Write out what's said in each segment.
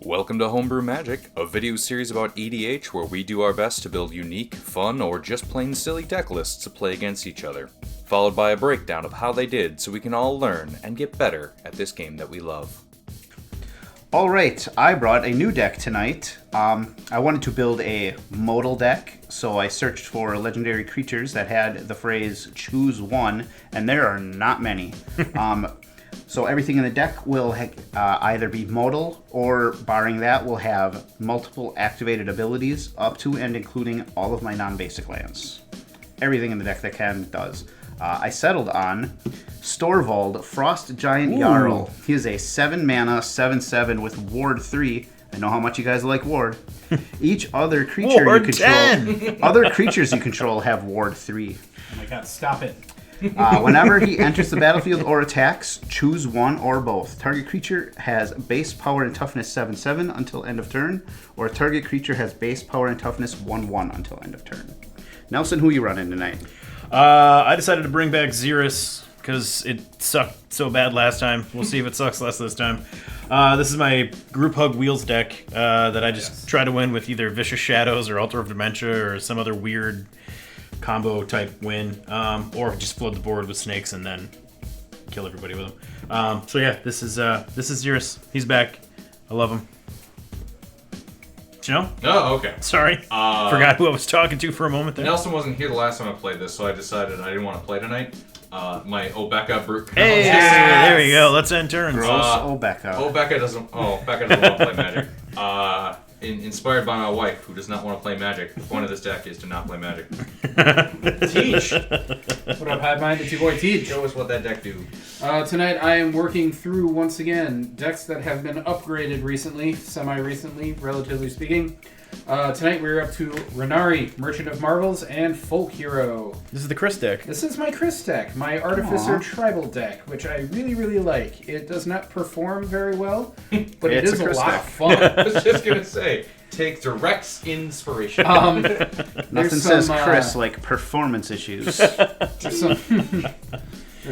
Welcome to Homebrew Magic, a video series about EDH where we do our best to build unique, fun, or just plain silly deck lists to play against each other, followed by a breakdown of how they did so we can all learn and get better at this game that we love. Alright, I brought a new deck tonight. I wanted to build a modal deck, so I searched for legendary creatures that had the phrase choose one, and there are not many. So everything in the deck will either be modal, or barring that, will have multiple activated abilities up to and including all of my non-basic lands. Everything in the deck that can does. I settled on Storvold, Frost Giant Jarl. He is a 7-mana, 7/7 with Ward 3. I know how much you guys like Ward. Each other creature Ward you control, 10. other creatures you control have Ward 3. Oh my god, stop it. Whenever he enters the battlefield or attacks, choose one or both. Target creature has base power and toughness 7/7 until end of turn, or target creature has base power and toughness 1/1 until end of turn. Nelson, who are you running tonight? I decided to bring back Xyris because it sucked so bad last time. We'll see if it sucks less this time. This is my Group Hug Wheels deck that I just try to win with either Vicious Shadows or Altar of Dementia or some other weird combo type win, or just flood the board with snakes and then kill everybody with them. So yeah, this is Xyris. He's back. I love him. Did you know? Oh, okay. Sorry, forgot who I was talking to for a moment there. Nelson wasn't here the last time I played this, so I decided I didn't want to play tonight. My Obeka brute. Hey, there we go. Let's end turns. Gross Obeka. Obeka doesn't want to play Magic. Inspired by my wife, who does not want to play Magic. The point of this deck is to not play Magic. Teach. What up, Hive Mind? It's your boy Teach. Show us what that deck do. Tonight I am working through, once again, decks that have been upgraded recently, semi-recently, relatively speaking. Tonight we're up to Renari, Merchant of Marvels, and Folk Hero. This is the Chris deck. This is my Chris deck, my Artificer Tribal deck, which I really, really like. It does not perform very well, but it is a lot of fun. I was just going to say, take direct inspiration. Nothing says Chris like performance issues. There's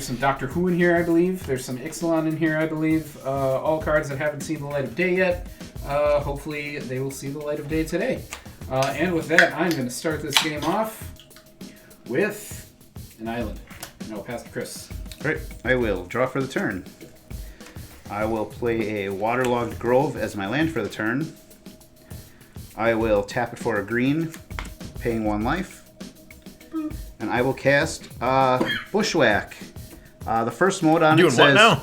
some Doctor Who in here, I believe. There's some Ixalan in here, I believe. All cards that haven't seen the light of day yet. Hopefully they will see the light of day today. And with that, I'm going to start this game off with an island. And I'll pass to Chris. Right, I will draw for the turn. I will play a Waterlogged Grove as my land for the turn. I will tap it for a green, paying 1 life. And I will cast Bushwhack. The first mode on it says,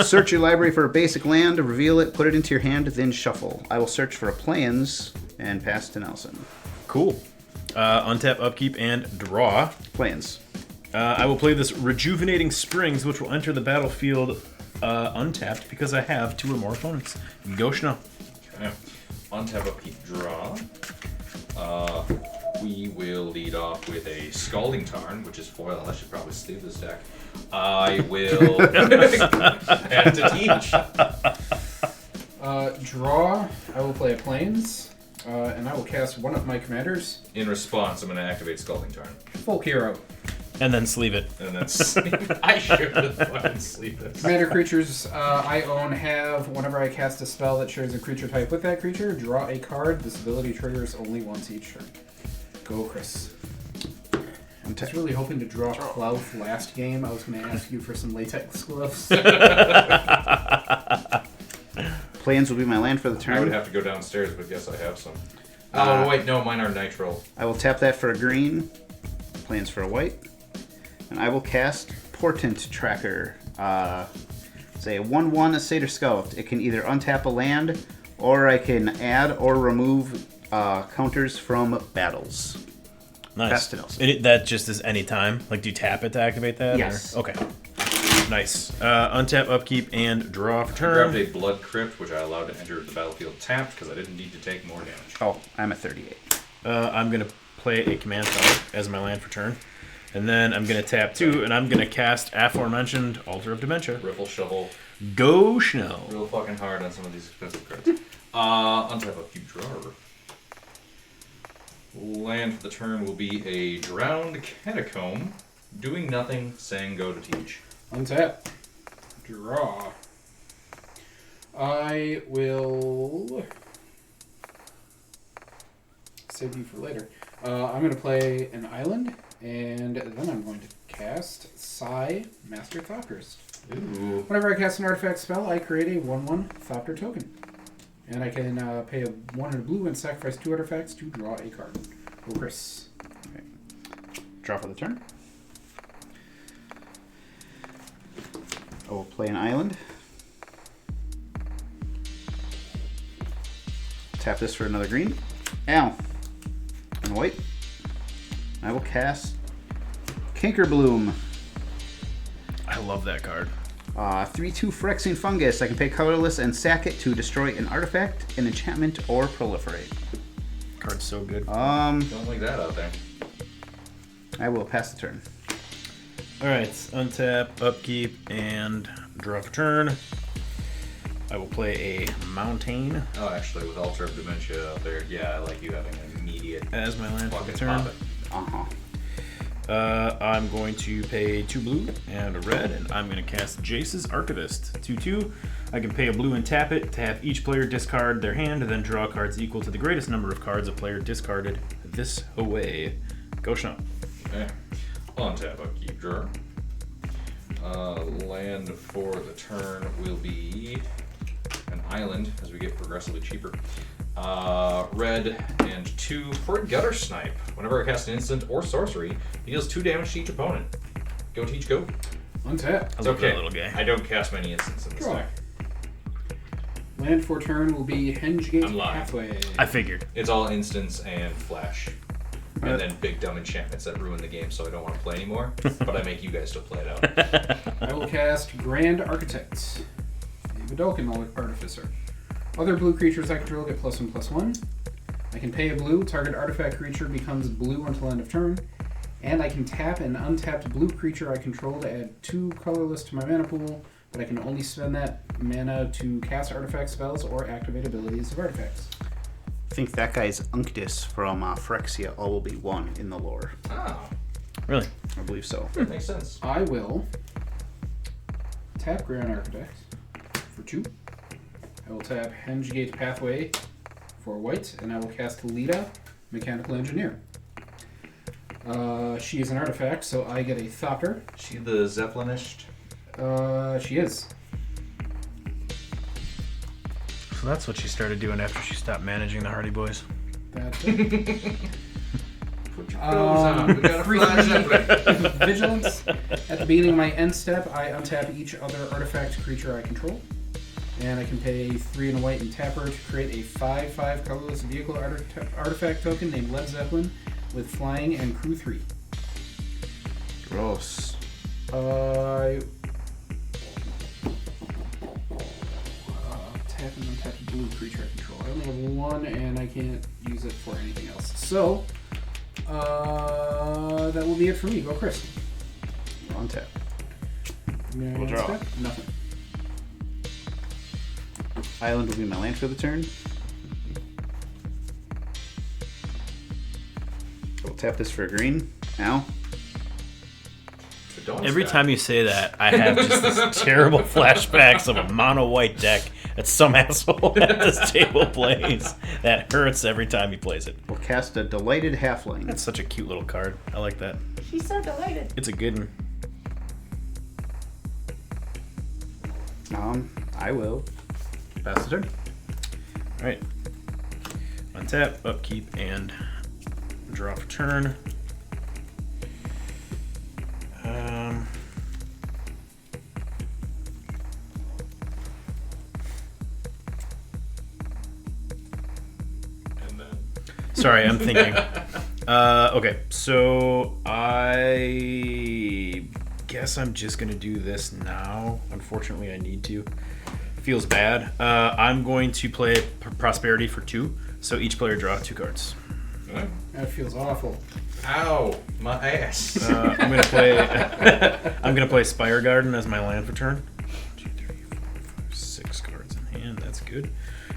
search your library for a basic land, reveal it, put it into your hand, then shuffle. I will search for a Plans and pass to Nelson. Cool. Untap, upkeep, and draw. Plans. I will play this Rejuvenating Springs, which will enter the battlefield untapped because I have 2 or more opponents. Go Schno. Okay. Untap, upkeep, draw. We will lead off with a Scalding Tarn, which is foil. I should probably sleeve this deck. I will add to Teach. Draw. I will play a Plains. And I will cast one of my commanders. In response, I'm going to activate Scalding Tarn. Folk Hero. And then sleeve it. And then sleep. I should have fucking sleep this. Commander creatures I own have, whenever I cast a spell that shares a creature type with that creature, draw a card. This ability triggers only once each turn. Go, Chris. I was really hoping to draw Clough last game. I was going to ask you for some latex gloves. Plans will be my land for the turn. I would have to go downstairs, but yes, I have some. Oh, wait, no, mine are nitro. I will tap that for a green, Plans for a white, and I will cast Portent Tracker. It's a 1/1 Satyr Scout. It can either untap a land, or I can add or remove counters from battles. Nice. Nelson. That just is any time? Like, do you tap it to activate that? Yes. Or? Okay. Nice. Untap, upkeep, and draw for I turn. grabbed a Blood Crypt, which I allowed to enter the battlefield tapped because I didn't need to take more damage. Oh, I'm at 38. I'm going to play a command card as my land for turn. And then I'm going to tap 2, and I'm going to cast aforementioned Altar of Dementia. Riffle Shovel. Go Schno. Real fucking hard on some of these expensive cards. Untap, upkeep, draw. Land for the turn will be a Drowned Catacomb. Doing nothing, saying go to Teach. Untap. Draw. I will save you for later. I'm going to play an island, and then I'm going to cast Master Thopterist. Ooh. Whenever I cast an artifact spell, I create a 1/1 Thopter token. And I can pay a 1 and a blue and sacrifice 2 artifacts to draw a card. Go, Chris. Okay. Draw for the turn. I will play an island. Tap this for another green. Ow. And white. I will cast Cankerbloom. I love that card. 3/2 Phyrexian Fungus. I can pay colorless and sack it to destroy an artifact, an enchantment, or proliferate. Card's so good. Don't like that out there. I will pass the turn. Alright, untap, upkeep, and draw for turn. I will play a Mountain Oh, actually, with Altar of Dementia out there, yeah, I like you having an immediate as my land for the fucking turn. pop it. Uh-huh. I'm going to pay 2 blue and a red, and I'm going to cast Jace's Archivist. 2/2. I can pay a blue and tap it to have each player discard their hand and then draw cards equal to the greatest number of cards a player discarded this away. Go, Sean. Okay. Untap, upkeep, draw. Land for the turn will be an island as we get progressively cheaper. Red and 2 for a Gutter Snipe. Whenever I cast an instant or sorcery, it deals 2 damage to each opponent. Go, Teach, go. Untap. I It's love okay. that little guy. I don't cast many instants in this Draw. deck. Land for turn will be Hengegate I'm lying. Pathway. I figured. It's all instants and flash. And then big dumb enchantments that ruin the game, so I don't want to play anymore. But I make you guys still play it out. I will cast Grand Architect. A Vidalcan Artificer. Other blue creatures I control get +1/+1. I can pay a blue. Target artifact creature becomes blue until end of turn. And I can tap an untapped blue creature I control to add 2 colorless to my mana pool, but I can only spend that mana to cast artifact spells or activate abilities of artifacts. I think that guy's Unctus from Phyrexia all will be 1 in the lore. Oh, Really? I believe so. that makes sense. I will tap Grand Architect for 2. I will tap Hengegate Pathway for white, and I will cast Lita, Mechanical Engineer. She is an artifact, so I get a Thopter. She the Zeppelinished? She is. So that's what she started doing after she stopped managing the Hardy Boys. That's Put your clothes on. We got a free flash Zeppelin. Vigilance. At the beginning of my end step, I untap each other artifact creature I control. And I can pay 3 and a white and tap her to create a 5/5 colorless vehicle artifact token named Led Zeppelin with flying and crew 3. Gross. Tap and untap a blue creature I control. I only have 1 and I can't use it for anything else. So, that will be it for me. Go, Chris. On tap. We'll draw. Nothing. Island will be my land for the turn. I will tap this for a green. Ow. Every time you say that, I have just this terrible flashbacks of a mono white deck that some asshole at this table plays. That hurts every time he plays it. We'll cast a Delighted Halfling. That's such a cute little card. I like that. She's so delighted. It's a good one. I will pass the turn. Alright. Untap, upkeep, and draw for turn. And then Sorry, I'm thinking. Okay, so I guess I'm just going to do this now. Unfortunately, I need to. Feels bad. I'm going to play Prosperity for 2, so each player draw 2 cards. That feels awful. Ow, my ass. I'm gonna play. I'm gonna play Spire Garden as my land for turn. 2, 3, 4, 5, 6 cards in hand. That's good.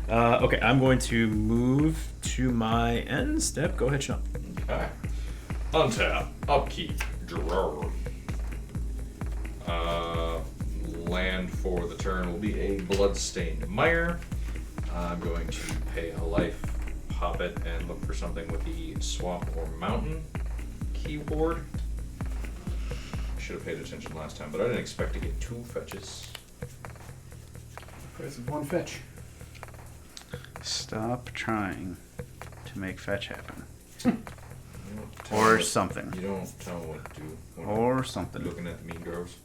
Okay, I'm going to move to my end step. Go ahead, Sean. Okay. Untap, upkeep, draw. land for the turn will be a Bloodstained Mire. I'm going to pay a life, pop it, and look for something with the Swamp or Mountain keyword. Should have paid attention last time, but I didn't expect to get 2 fetches. Price of 1 fetch. Stop trying to make fetch happen. You don't tell Or me something. You don't tell me what to do. when Or I'm something. Looking at the mean girls.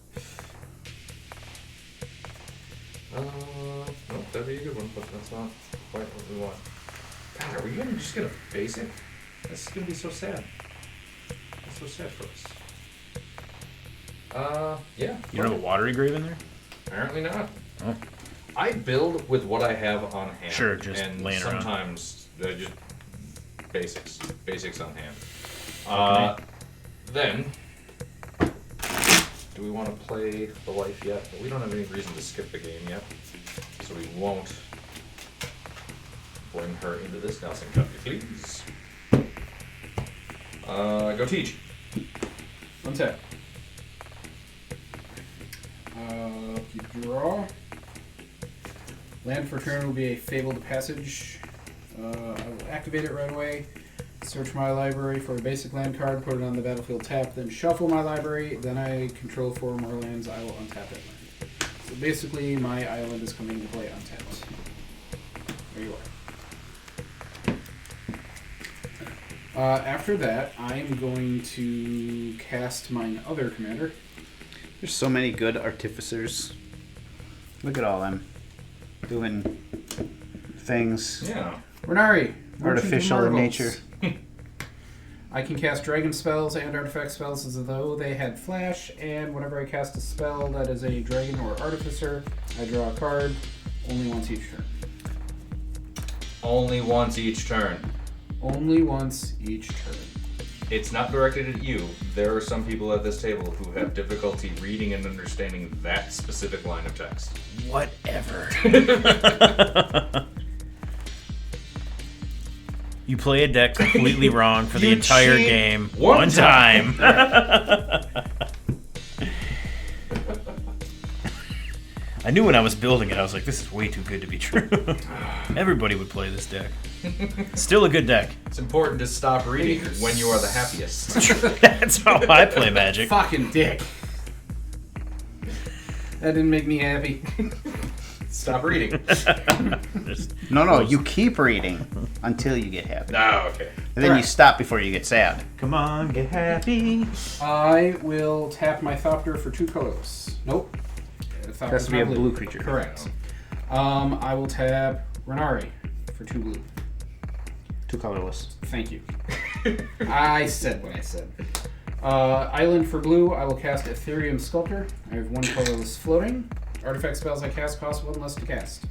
Nope, that'd be a good one, but that's not quite what we want. God, are we gonna just get a basic? This is gonna be so sad. That's so sad for us. Yeah. You don't have a watery grave in there? Apparently not. Oh. I build with what I have on hand. Sure, just and laying around. sometimes just basics on hand. Then, do we want to play the life yet? We don't have any reason to skip the game yet, so we won't bring her into this. Nelson, come here, please. Go teach. 1 tap. Keep draw. Land for turn will be a Fabled Passage. I will activate it right away. Search my library for a basic land card, put it on the battlefield tap, then shuffle my library. Then I control 4 more lands. I will untap that land. So basically, my island is coming into play untapped. There you are. After that, I am going to cast my other commander. There's so many good artificers. Look at all them doing things Yeah. Renari. artificial in nature. I can cast dragon spells and artifact spells as though they had flash, and whenever I cast a spell that is a dragon or artificer, I draw a card only once each turn. Only once each turn. Only once each turn. It's not directed at you. There are some people at this table who have difficulty reading and understanding that specific line of text. Whatever. You play a deck completely wrong for the You entire cheat game one time. I knew when I was building it, I was like, this is way too good to be true. Everybody would play this deck. Still a good deck. It's important to stop reading when you are the happiest. That's how I play Magic. Fucking dick. That didn't make me happy. Stop reading. No, you keep reading until you get happy. Oh, okay. And then you stop before you get sad. Come on, get happy. I will tap my Thopter for 2 colors. Nope. It has to be a blue creature. Correct. I will tap Renari for 2 blue. 2 colorless. Thank you. I said what I said. Island for blue, I will cast Ethereum Sculptor. I have 1 colorless floating. Artifact spells I cast cost 1 less to cast.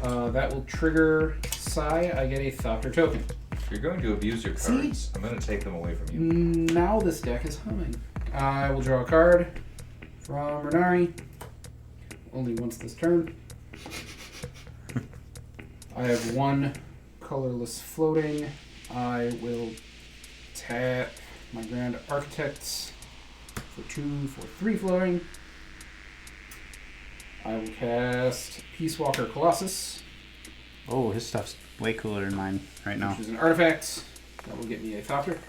That will trigger Psi. I get a Thopter token. If you're going to abuse your cards, I'm going to take them away from you. Now this deck is humming. I will draw a card from Renari. Only once this turn. I have 1 colorless floating. I will tap my Grand Architects for 2 for 3 floating. I will cast Peace Walker Colossus, Oh, his stuff's way cooler than mine right now. which is an artifact. That will get me a Thopter.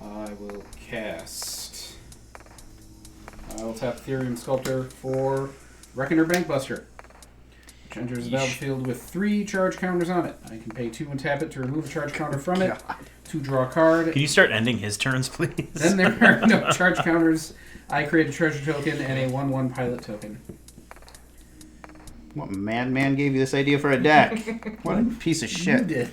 I will cast. I will tap Ethereum Sculptor for Reckoner Bankbuster, which enters the battlefield with 3 charge counters on it. I can pay 2 and tap it to remove a charge counter from it, to draw a card. Can you start ending his turns, please? Then there are no charge counters. I create a treasure token and a 1/1 pilot token. What madman gave you this idea for a deck? What a piece of shit.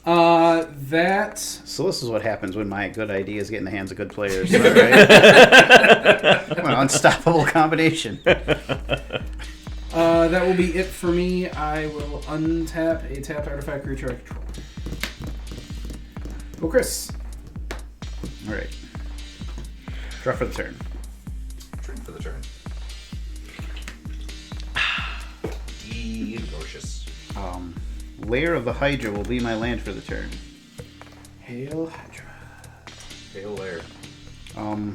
That. So this is what happens when my good ideas get in the hands of good players. All right? What an unstoppable combination. That will be it for me. I will untap a tapped artifact creature I control. Go, Chris. All right. Draw for the turn. Drink for the turn. Delicious. Lair of the Hydra will be my land for the turn. Hail Hydra. tail there. I'm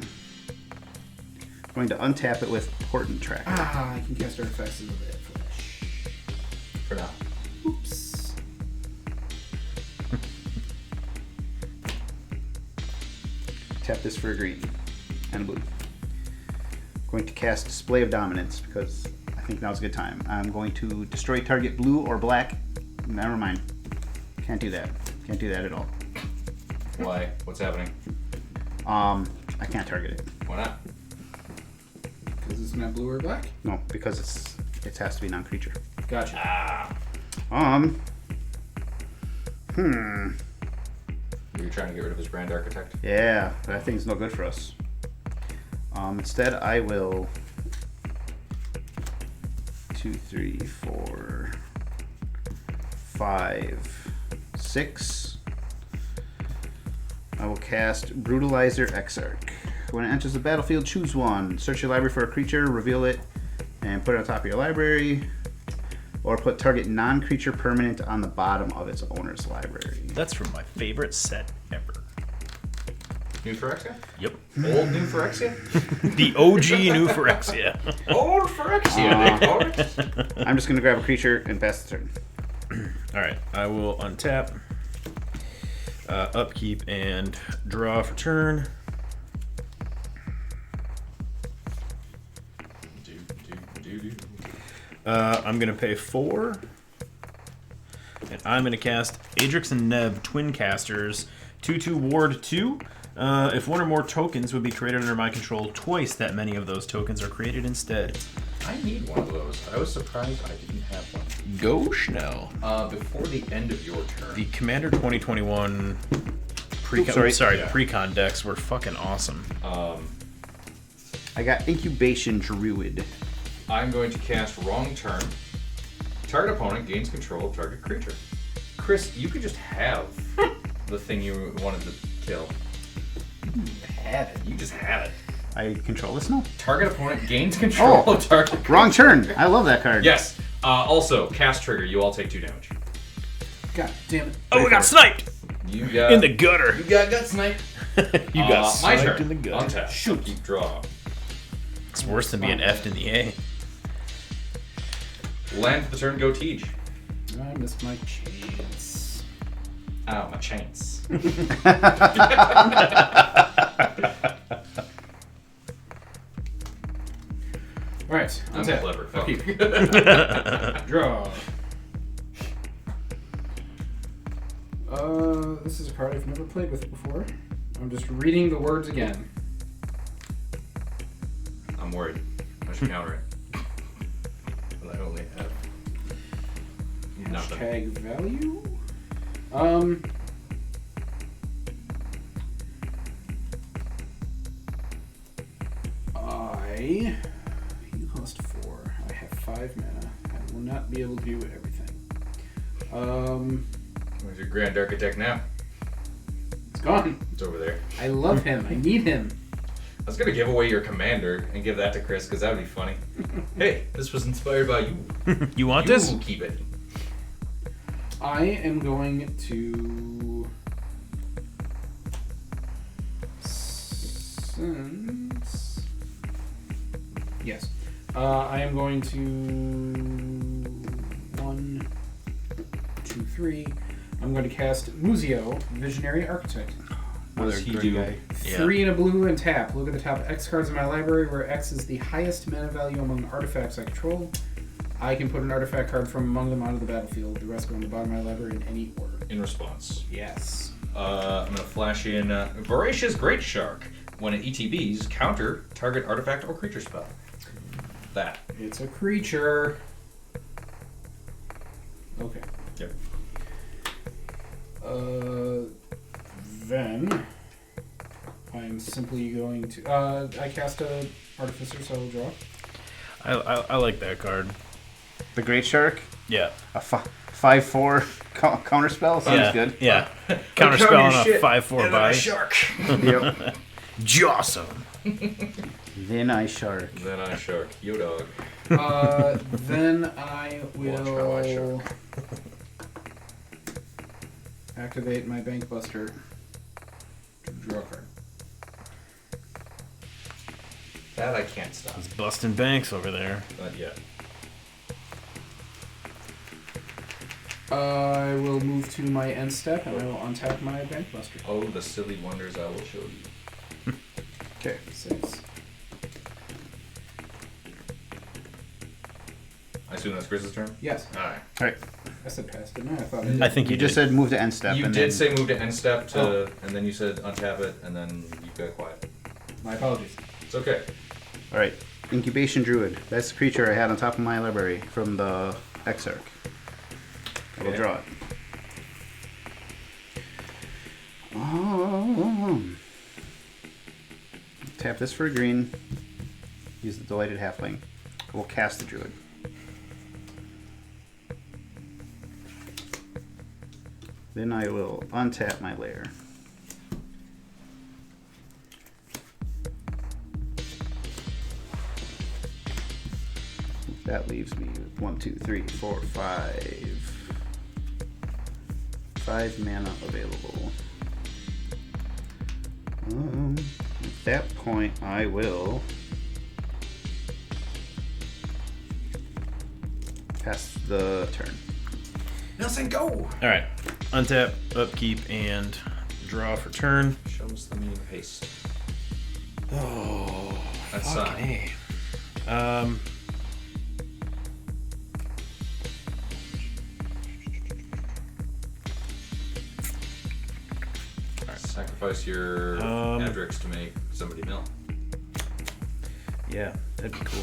going to untap it with Portent Tracker. I can cast artifacts as a bit flash. For now. Oops. Tap this for a green and a blue. Going to cast Display of Dominance because I think now's a good time. I'm going to destroy target blue or black. Never mind. Can't do that. Can't do that at all. Why? What's happening? I can't target it. Why not? Because it's not blue or black? No, because it has to be non-creature. Gotcha. You're trying to get rid of his Grand Architect? Yeah, that thing's no good for us. Instead, I will 2, 3, 4, 5, 6. I will cast Brutalizer Exarch. When it enters the battlefield, choose one. Search your library for a creature, reveal it, and put it on top of your library. Or put target non-creature permanent on the bottom of its owner's library. That's from my favorite set ever. New Phyrexia? Yep. Old New Phyrexia? The OG New Phyrexia. Old Phyrexia, they call it. I'm just going to grab a creature and pass the turn. Alright, I will untap, upkeep, and draw for turn. I'm going to pay 4. And I'm going to cast Adrix and Neb, Twin Casters, 2/2 Ward 2. If one or more tokens would be created under my control, twice that many of those tokens are created instead. I need one of those. I was surprised I didn't have one. Go Schnell. Before the end of your turn. The Commander 2021 pre-con decks were fucking awesome. I got Incubation Druid. I'm going to cast Wrong Turn. Target opponent gains control of target creature. Chris, you could just have the thing you wanted to kill. You had it. You just had it. I control this now? Target opponent gains control of target creature. Wrong turn. I love that card. Yes. Also, cast trigger. You all take 2 damage. God damn it. Oh, we got sniped! You got In the gutter. You got gut snipe. You got my sniped turn. in the gutter. Untap. Shoot. Keep draw. It's worse than being F'd in the A. Land for the turn. Go Teej. I missed my chance. Oh, my chance. Alright, I'm untap. clever. Fuck. Upkeep. Draw. This is a card I've never played with before. I'm just reading the words again. I'm worried. I should counter it. But I only have nothing. Hashtag value? You cost 4. I have 5 mana. I will not be able to do everything. Where's your Grand Architect now? It's gone. It's over there. I love him. I need him. I was gonna give away your commander and give that to Chris because that would be funny. Hey, this was inspired by you. You want You this? keep it. I am going to since yes, I am going to 1, 2, 3. I'm going to cast Muzio, Visionary Architect. What does he do? 3 and a blue and tap. Look at the top X cards in my library where X is the highest mana value among artifacts I control. I can put an artifact card from among them onto the battlefield. The rest go on the bottom of my library in any order. In response. Yes. I'm going to flash in Voracious Great Shark. When it ETBs, counter target artifact or creature spell. That. It's a creature. Okay. Yep. Then I'm simply going to I cast a Artificer, so I'll draw. I like that card. The Great Shark. Yeah. A 5/4 counter spell sounds good. Yeah. Counterspell on a 5/4 buy. Shark. Yep. Jawsome. Then I shark. Then I shark. Yo dog. Then I Watch how I will shark. activate my Bank Buster to draw a card. That I can't stop. He's busting banks over there. Not yet. I will move to my end step and I will untap my Bank Buster. Oh, the silly wonders I will show you. Okay, 6. I assume that's Chris's turn? Yes. Alright. All right. I said passed, didn't I? I thought I did. I think You just said move to end step. You and did then, say move to end step to, and then you said untap it, and then you got quiet. My apologies. It's okay. All right. Incubation Druid. That's the creature I had on top of my library from the Exarch. I will Okay. draw it. Oh. Tap this for a green. Use the Delighted Halfling. I will cast the Druid. Then I will untap my lair. That leaves me with 1, 2, 3, 4, 5. 5 mana available. At that point, I will pass the turn. Nelson, go! Alright. Untap, upkeep, and draw for turn. Show us the meaning of haste. Oh, That's fucking A. Sacrifice your Adrix to make somebody mill. Yeah, that'd be cool.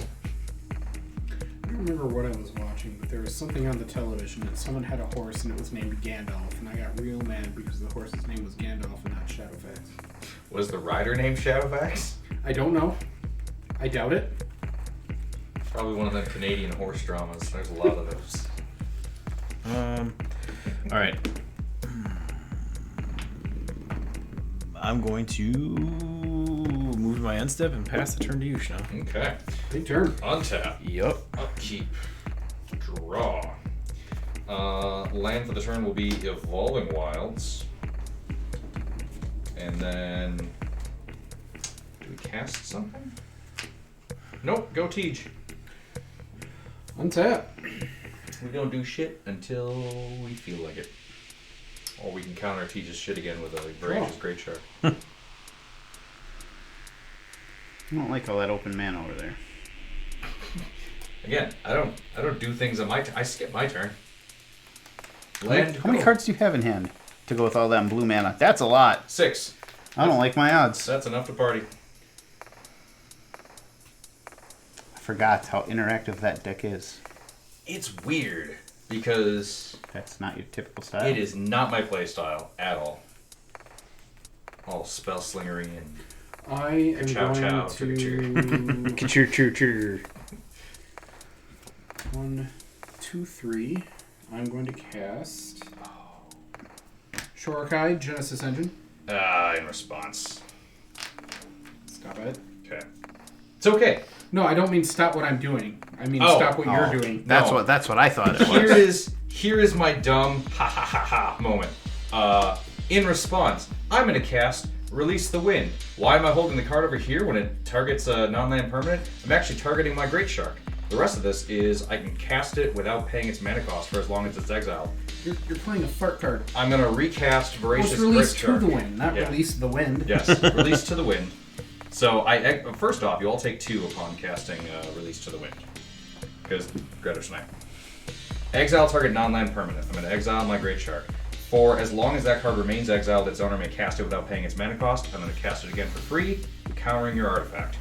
I don't remember what I was watching, but there was something on the television and someone had a horse and it was named Gandalf, and I got real mad because the horse's name was Gandalf and not Shadowfax. Was the rider named Shadowfax? I don't know. I doubt it. Probably one of the Canadian horse dramas. There's a lot of those. Alright. I'm going to move to my end step and pass the turn to you, Sean. Okay. Big turn. Untap. Yup. Upkeep. Draw. Land for the turn will be Evolving Wilds. And then... do we cast something? Nope, go Tej. Untap. We don't do shit until we feel like it. Or we can counter Tej's shit again with a Voracious Great Shark. I don't like all that open mana over there. Again, I don't do things on my I skip my turn. Land. How many go. cards do you have in hand to go with all that blue mana? That's a lot. 6. I don't like my odds. That's enough to party. I forgot how interactive that deck is. It's weird because That's not your typical style. it is not my play style at all. All spell slingery and I am Chow going chow, to... Choo. 1, 2, 3. I'm going to cast... Shorakai, Genesis Engine. in response. Stop it. Okay. It's okay. No, I don't mean stop what I'm doing. I mean Oh. stop what you're doing. That's No. what I thought it was. Here is my dumb ha ha ha ha moment. In response, I'm gonna cast Release the Wind. Why am I holding the card over here when it targets a non-land permanent? I'm actually targeting my Great Shark. The rest of this is I can cast it without paying its mana cost for as long as it's exiled. You're playing a fart card. I'm gonna recast Well, Voracious it's Great release to Shark. the wind, not Yeah. release the wind. Yes, Release to the Wind. So first off, you all take 2 upon casting Release to the Wind. Because Greta Snipe. Exile target non-land permanent. I'm going to exile my Great Shark. For as long as that card remains exiled, its owner may cast it without paying its mana cost. I'm going to cast it again for free, countering your artifact.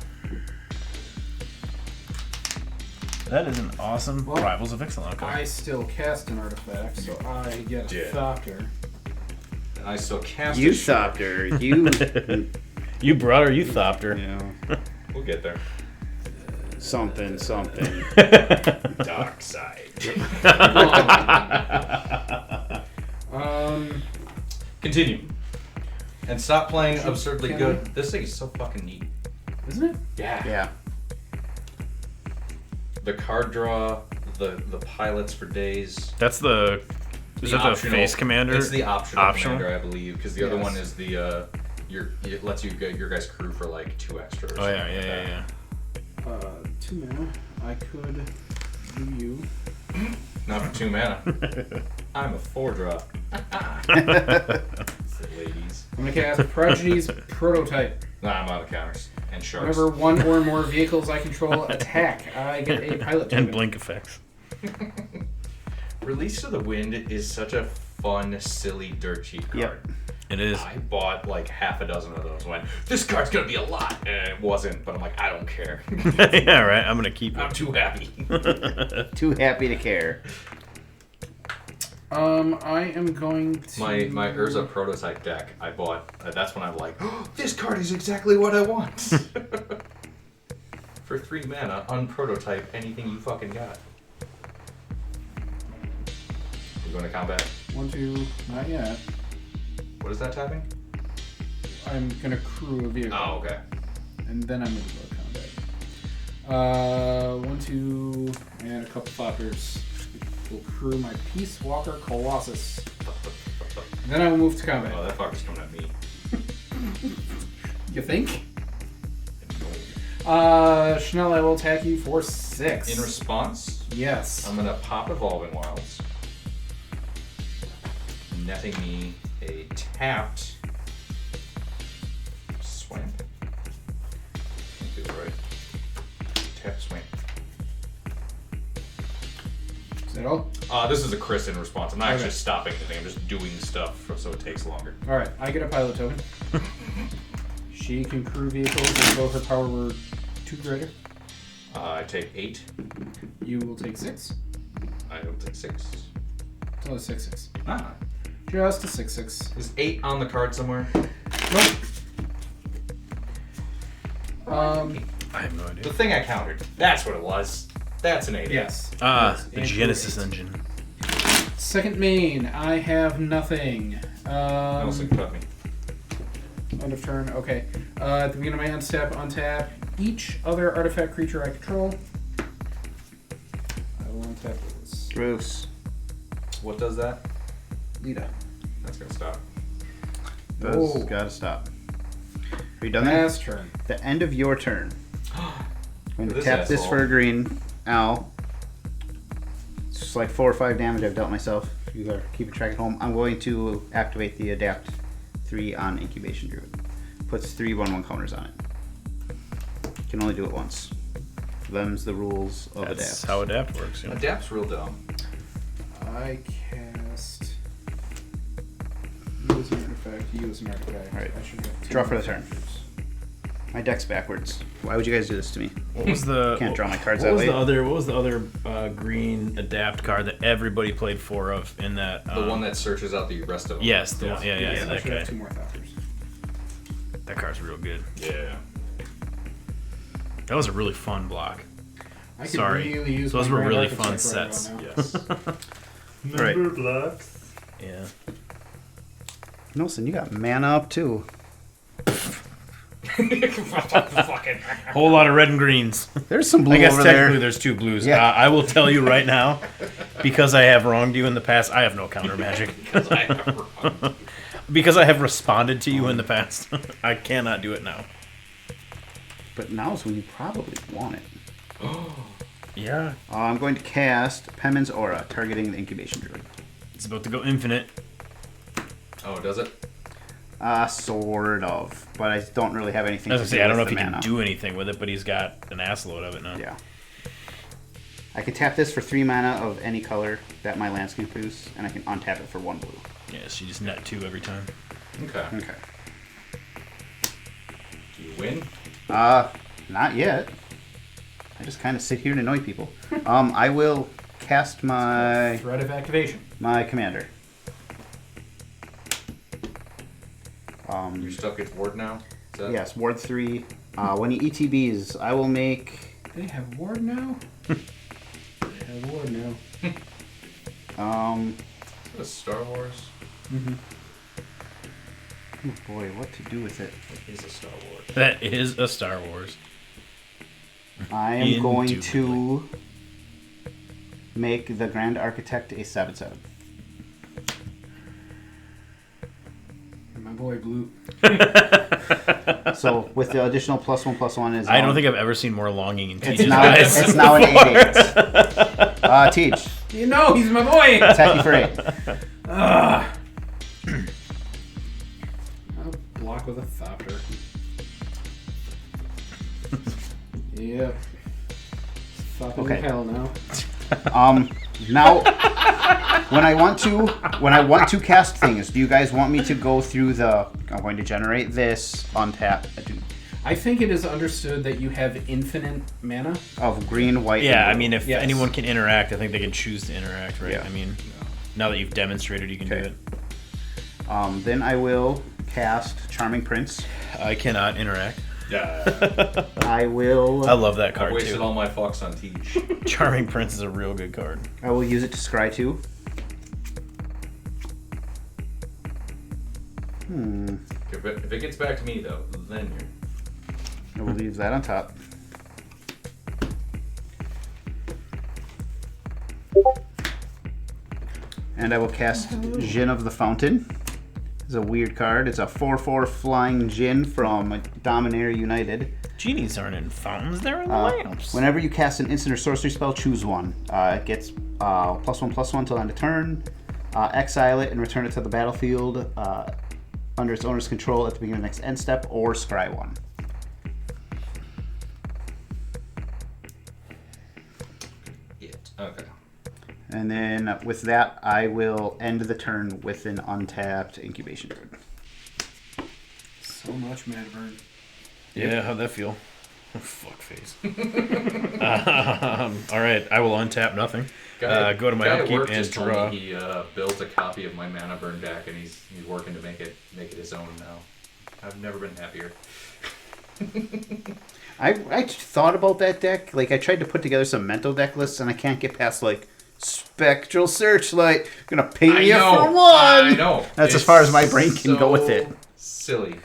That is an awesome Well, Rivals of Ixalan card. I still cast an artifact, so I get a Yeah. Thopter. And I still cast You a Shark. stopped her. You. You brought her, you thopped her. Yeah. We'll get there. Something. Dark side. Continue. And stop playing absurdly can good. This thing is so fucking neat. Isn't it? Yeah. The card draw, the pilots for days. That's the... Is that the optional- face commander? It's the optional, Optional? commander, I believe, because the other Yes. one is the it lets you get your guys' crew for like 2 extra. Or Oh, something yeah, like that. yeah. 2 mana. I could do you. Not for 2 mana. I'm a 4-drop. Ladies. I'm gonna cast Prodigy's Prototype. Nah, I'm out of counters. And sharks. Whenever one or more vehicles I control attack, I get a pilot token. And blink effects. Release to the Wind is such a fun, silly, dirt cheap card. Yep. It is. I bought like half a dozen of those. Went, this card's gonna be a lot, and it wasn't. But I'm like, I don't care. Yeah, right. I'm gonna keep it. I'm too happy. Too happy to care. I am going to... My Urza Prototype deck I bought, that's when I'm like, oh, this card is exactly what I want. For 3 mana, unprototype anything you fucking got. You going to combat? 1, 2, not yet. What is that tapping? I'm gonna crew a vehicle. Oh, okay. And then I'm gonna go combat. 1, 2, and a couple floppers. Will crew my Peace Walker Colossus. Then I will move to combat. Oh, that fucker's coming at me. You think? Chanel, I will attack you for 6. In response, Yes. I'm gonna pop Evolving Wilds, netting me a tapped Swamp. That feels right. Tapped Swamp. Is that all? This is a Chris in response. I'm not Okay. actually stopping anything. I'm just doing stuff so it takes longer. Alright, I get a pilot token. She can crew vehicles if both her power were 2 greater. I take 8. You will take 6. I will take 6. So it's 6/6. Ah. Just a 6/6. Is 8 on the card somewhere? Nope. I have no The idea. thing I countered. That's what it was. That's an 8. Yes. Ah, the And Genesis crew 8. engine. Second main, I have nothing. Nelson cut me. End of turn. Okay. At the beginning of my end step, untap each other artifact creature I control. I will untap this. Bruce. What does that? Lita. That's gonna stop. Does Whoa. gotta stop. Are you done there? Last turn. The end of your turn. I'm going to This tap this asshole. for a green. Ow. It's just like 4 or 5 damage I've dealt myself. You gotta keep a track at home. I'm going to activate the Adapt 3 on Incubation Druid. Puts 3 1/1 counters on it. Can only do it once. Them's the rules of That's Adapt. how Adapt works. You know? Adapt's real dumb. I cast. You as an artifact. You as an artifact. Alright. I should have 2 Draw for the turn. creatures. My deck's backwards. Why would you guys do this to me? What was the? Can't draw my cards what that was way. What was the other green Adapt card that everybody played 4 of in that? The one that searches out the rest of them. Yes, the one. Yeah, I that should have guy. 2 more Thoppers. That card's real good. Yeah. That was a really fun block. I could Sorry. really use Those my were Grand really Architect fun right sets. about now. Yes. Alright. blocks. Yeah. Nelson, you got mana up too. Fucking. Whole lot of red and greens. There's some blue I guess over technically there. there's 2 blues. Yeah. I will tell you right now, because I have wronged you in the past, I have no counter magic. Because I have responded to you in the past, I cannot do it now. But now's when you probably want it. Yeah. I'm going to cast Penman's Aura, targeting the Incubation Druid. It's about to go infinite. Oh, does it? Sort of. But I don't really have anything As I to say, do I don't know with if he the can mana. do anything with it, but he's got an assload of it now. Yeah. I can tap this for 3 mana of any color that my lands can produce, and I can untap it for 1 blue. Yes, you just net 2 every time. Okay. Okay. Do you win? Not yet. I just kind of sit here and annoy people. I will cast my Threat of activation. commander. Your stuff gets ward now? Is that... Yes, Ward 3. When he ETBs, I will make... They have ward now? They have ward now. Is that Star Wars? Oh boy, what to do with it? It is a Star Wars. That is a Star Wars. I am going Indubitably. to make the Grand Architect a 7/7. My boy Blue. So with the additional +1/+1 is. I don't think I've ever seen more longing in Teach's it's now, eyes. it's now an 8/8. Teach. You know, he's my boy. Attack you for 8. I'll block with a Thopter. Yep. Fucking Okay. hell now. Now, when I want to cast things, do you guys want me to go through the? I'm going to generate this, untap, I think it is understood that you have infinite mana. of green, white. Yeah, I and blue. mean, if Yes. anyone can interact, I think they can choose to interact, right? Yeah. I mean, now that you've demonstrated you can Okay. do it. Then I will cast Charming Prince. I cannot interact. Yeah. I will. I love that I card, wasted too. all my fucks on Teach. Charming Prince is a real good card. I will use it to scry 2. If it gets back to me, though, then you're... I will leave that on top. And I will cast Djinn of the Fountain. It's a weird card. It's a 4/4 flying Djinn from Dominaria United. Genies aren't in fountains, they're in lamps. Whenever you cast an instant or sorcery spell, choose one. It gets +1/+1 till end of turn. Exile it and return it to the battlefield under its owner's control at the beginning of the next end step, or scry 1. Okay. And then with that, I will end the turn with an untapped incubation card. So much mana burn. Yeah, how'd that feel? Fuck face. All right, I will untap nothing. Go to my upkeep and draw. He built a copy of my mana burn deck, and he's working to make it his own now. I've never been happier. I thought about that deck. Like, I tried to put together some mental deck lists, and I can't get past, like, Spectral Searchlight. Gonna ping you for 1! I know. That's as It's far as my brain can go with it. Silly.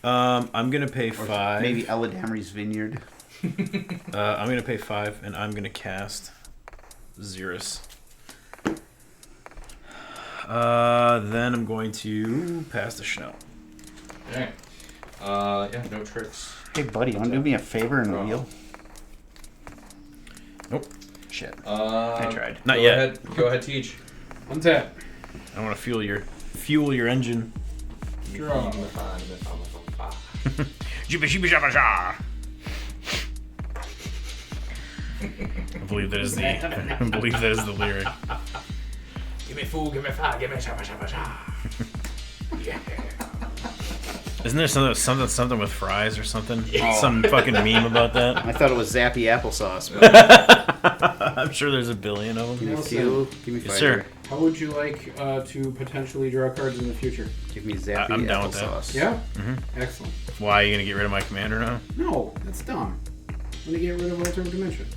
I'm gonna pay 5. Maybe Eladamri's Vineyard. I'm gonna pay 5, and I'm gonna cast Xyris. Then I'm going to pass the Schnell. Okay. Yeah, no tricks. Hey, buddy, you want to do me a favor and wheel? Nope. Shit. I tried. Not yet. Go ahead, Teach. Untap. I want to fuel your engine. Draw. Jibba shibba shabba sha. I believe that is the lyric. Give me food, give me fire, give me shabba shabba sha. Yeah. Isn't there something with fries or something? Some fucking meme about that. I thought it was Zappy applesauce, but I'm sure there's a billion of give them. me fuel, give me fire. Yes, sir. How would you like to potentially draw cards in the future? Give me Zappy I'm down with that. applesauce. Yeah? Excellent. Why are you gonna get rid of my commander now? No, that's dumb. I'm going to get rid of Altered Dimension.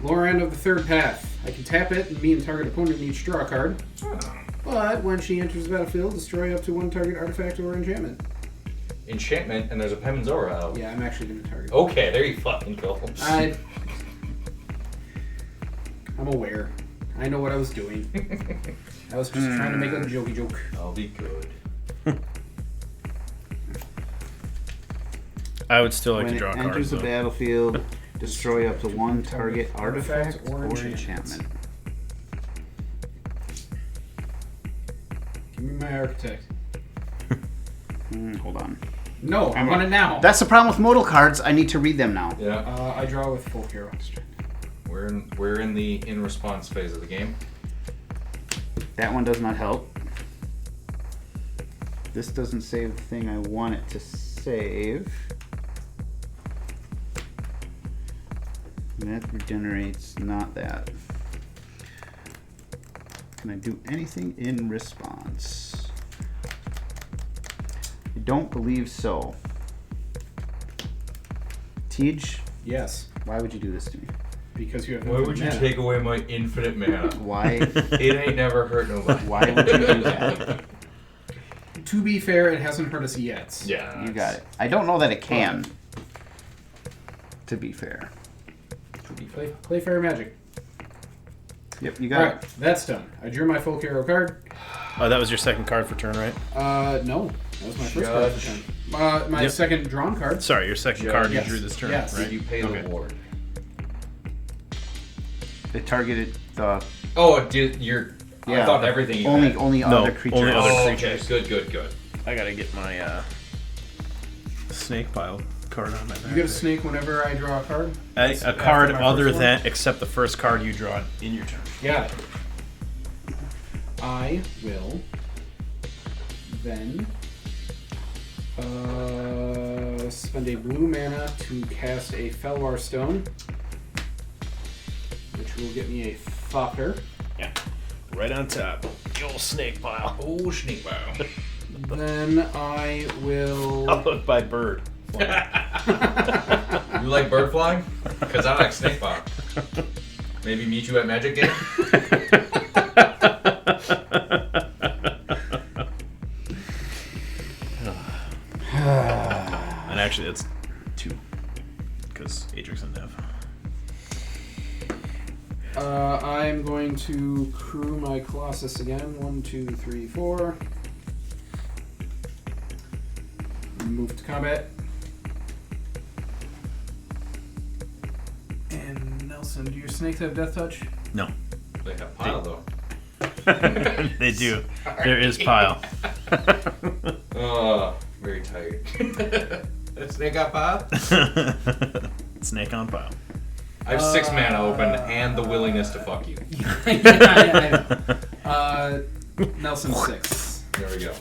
Lower end of the third path. I can tap it, and me and target opponent each draw a card. But when she enters the battlefield, destroy up to one target artifact or enchantment. Enchantment, and there's a Pemenzora out. Yeah, I'm actually going to target. Okay, there you fucking go. I'm aware. I know what I was doing. I was just trying to make a jokey joke. I'll be good. I would still like When to draw it cards. enters the Though. battlefield, destroy up to one target artifact or enchantment. Give me my architect. Hold on. No, I'm on it now. That's the problem with modal cards. I need to read them now. Yeah. I draw with full hero. We're in the in response phase of the game. That one does not help. This doesn't save the thing I want it to save. That regenerates, not that. Can I do anything in response? I don't believe so. Tej, Yes, why would you do this to me? because you have. Why would you mana. take away my infinite mana? Why? It ain't never hurt nobody. Why would you do that? To be fair, it hasn't hurt us yet. Yeah. You got it. I don't know that it can. To be fair. Play fair magic. Yep, you got Alright, that's done. I drew my full hero card. Oh, that was your second card for turn, right? No. That was my first card for turn. My second drawn card. Sorry, your second card you drew this turn. Yes. Right? You pay the ward. It targeted the... Oh, you're... I thought everything you had. Only other creatures. Only other creatures. Okay, good. I gotta get my snake pile card on my back. You get a snake whenever I draw a card? A card other than, except the first card you draw in your turn. Yeah. I will then spend a blue mana to cast a Felwar Stone, which will get me a fucker. Yeah. Right on top. The old snake pile. Oh, snake pile. Then I will... Followed by bird. You like bird flying? Because I like snake pile. Maybe meet you at Magic Game? And actually, that's 2. Because Atrix doesn't have. I'm going to crew my Colossus again. 1, 2, 3, 4. Move to combat. And Nelson, do your snakes have Death Touch? No. They have pile, though. They do. There is pile. Oh, very tired. That snake got pile? Snake on pile. I have 6 mana open and the willingness to fuck you. Nelson 6. There we go.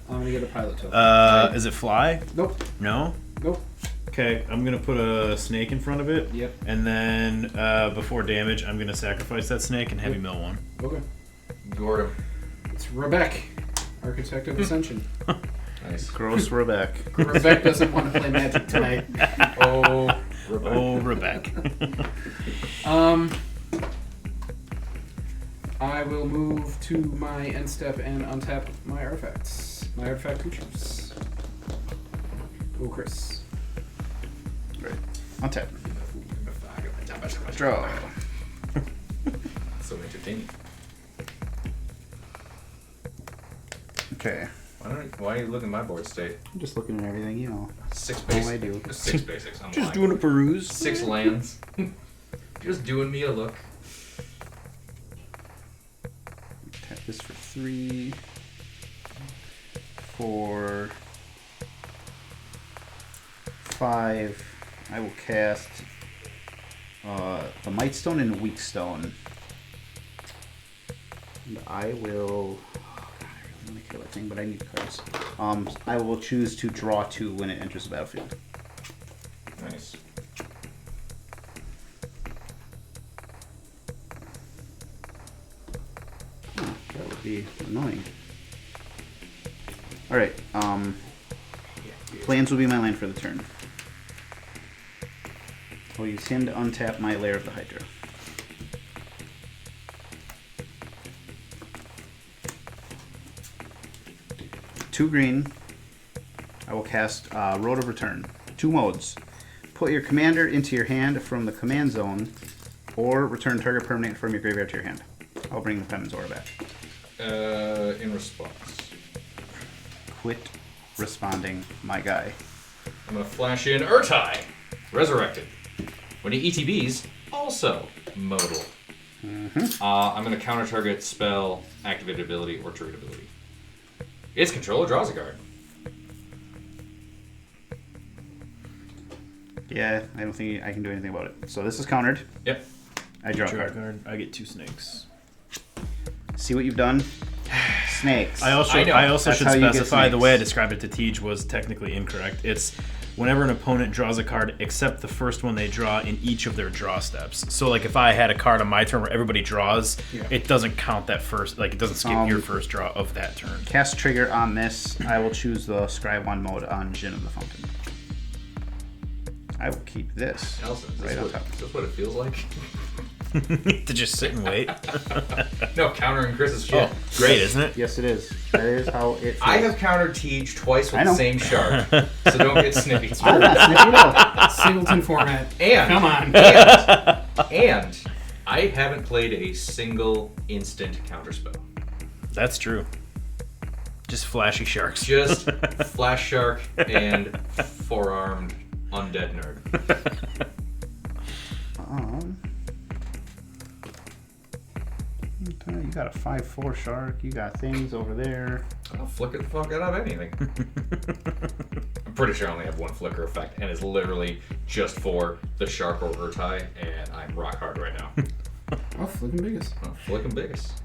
I'm gonna get a pilot token. Is it fly? Nope. No? Nope. Okay, I'm gonna put a snake in front of it. Yep. And then before damage, I'm gonna sacrifice that snake and heavy mill one. Okay. Gored him. It's Rebecca, Architect of Ascension. Nice. Gross Rebecca. Rebecca doesn't want to play Magic tonight. Oh, Rebecca. Oh, Rebecca. I will move to my end step and untap my artifacts. My artifact creatures. Go, Chris. Right. Untap. Draw. So entertaining. Okay. Why are you looking at my board state? I'm just looking at everything, you know. 6 All basics. I do. 6 basics. I'm Just lying. doing a peruse. 6 lands. Just doing me a look. Tap this for 3, 4, 5. I will cast the Might Stone and Weak Stone. And I will... Oh God, I really want to kill that thing, but I need cards. I will choose to draw 2 when it enters the battlefield. Nice. Oh, that would be annoying. Alright, Plans will be my land for the turn. I'll use him to untap my Lair of the Hydra. Two green. I will cast Road of Return. 2 modes. Put your commander into your hand from the command zone, or return target permanent from your graveyard to your hand. I'll bring the Penance Aura back. In response, Quit responding, my guy. I'm gonna flash in Urtai, Resurrected. When he ETBs, also modal. I'm gonna counter target spell, activated ability, or triggered ability. Its controller draws a card. Yeah, I don't think I can do anything about it. So this is countered. Yep. I draw a Draw a card. card. I get 2 snakes. See what you've done? Snakes. I also That's should how you get specify the snakes. way I described it to Tej was technically incorrect. It's whenever an opponent draws a card except the first one they draw in each of their draw steps. So like if I had a card on my turn where everybody draws, it doesn't count that first, like it doesn't skip your first draw of that turn. Cast trigger on this. I will choose the Scry 1 mode on Djinn of the Fountain. I will keep this Nelson, right on top. is this what it feels like? To just sit and wait. No, countering Chris's shit. Oh, great, isn't it? Yes, it is. That is how it feels. I have countered Tej twice I with know. the same shark, so don't get snippy. I'm not snipping at all. Singleton format. And Come on. and I haven't played a single instant counterspell. That's true. Just flashy sharks. Just flash shark and 4-armed undead nerd. You got a 5/4 shark. You got things over there. I'll flicker the fuck out of anything. I'm pretty sure I only have one flicker effect, and it's literally just for the shark or Urtai, and I'm rock hard right now. Oh, flicking biggest. Oh, flicking biggest.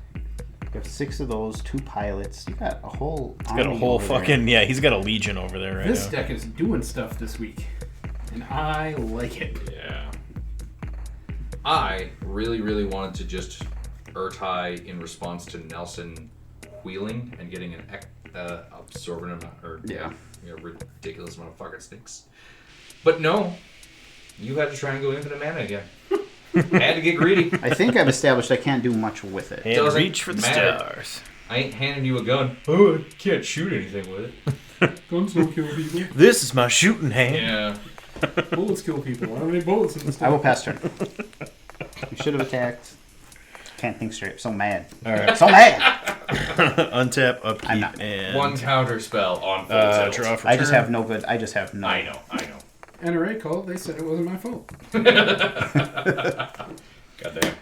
You have 6 of those, 2 pilots. You got a whole. He's got a whole fucking he's got a legion over there right This now. deck is doing stuff this week, and I like it. Yeah. I really, really wanted to just Urtai in response to Nelson wheeling and getting an absorbent amount, or ridiculous amount of fucking stinks. But no, you had to try and go infinite mana again. Had to get greedy. I think I've established I can't do much with it. And Doesn't reach for the matter. stars. I ain't handing you a gun. Oh, I can't shoot anything with it. Guns don't kill people. This is my shooting hand. Yeah. Bullets kill people. I don't need bullets in this I will deck. pass turn. You should have attacked. Can't think straight. So mad. All right. So mad. Untap, upkeep, I'm not. and One counter spell on full tilt. draw for I just turn. have no good. I just have no. I know. NRA called. They said it wasn't my fault. Goddamn.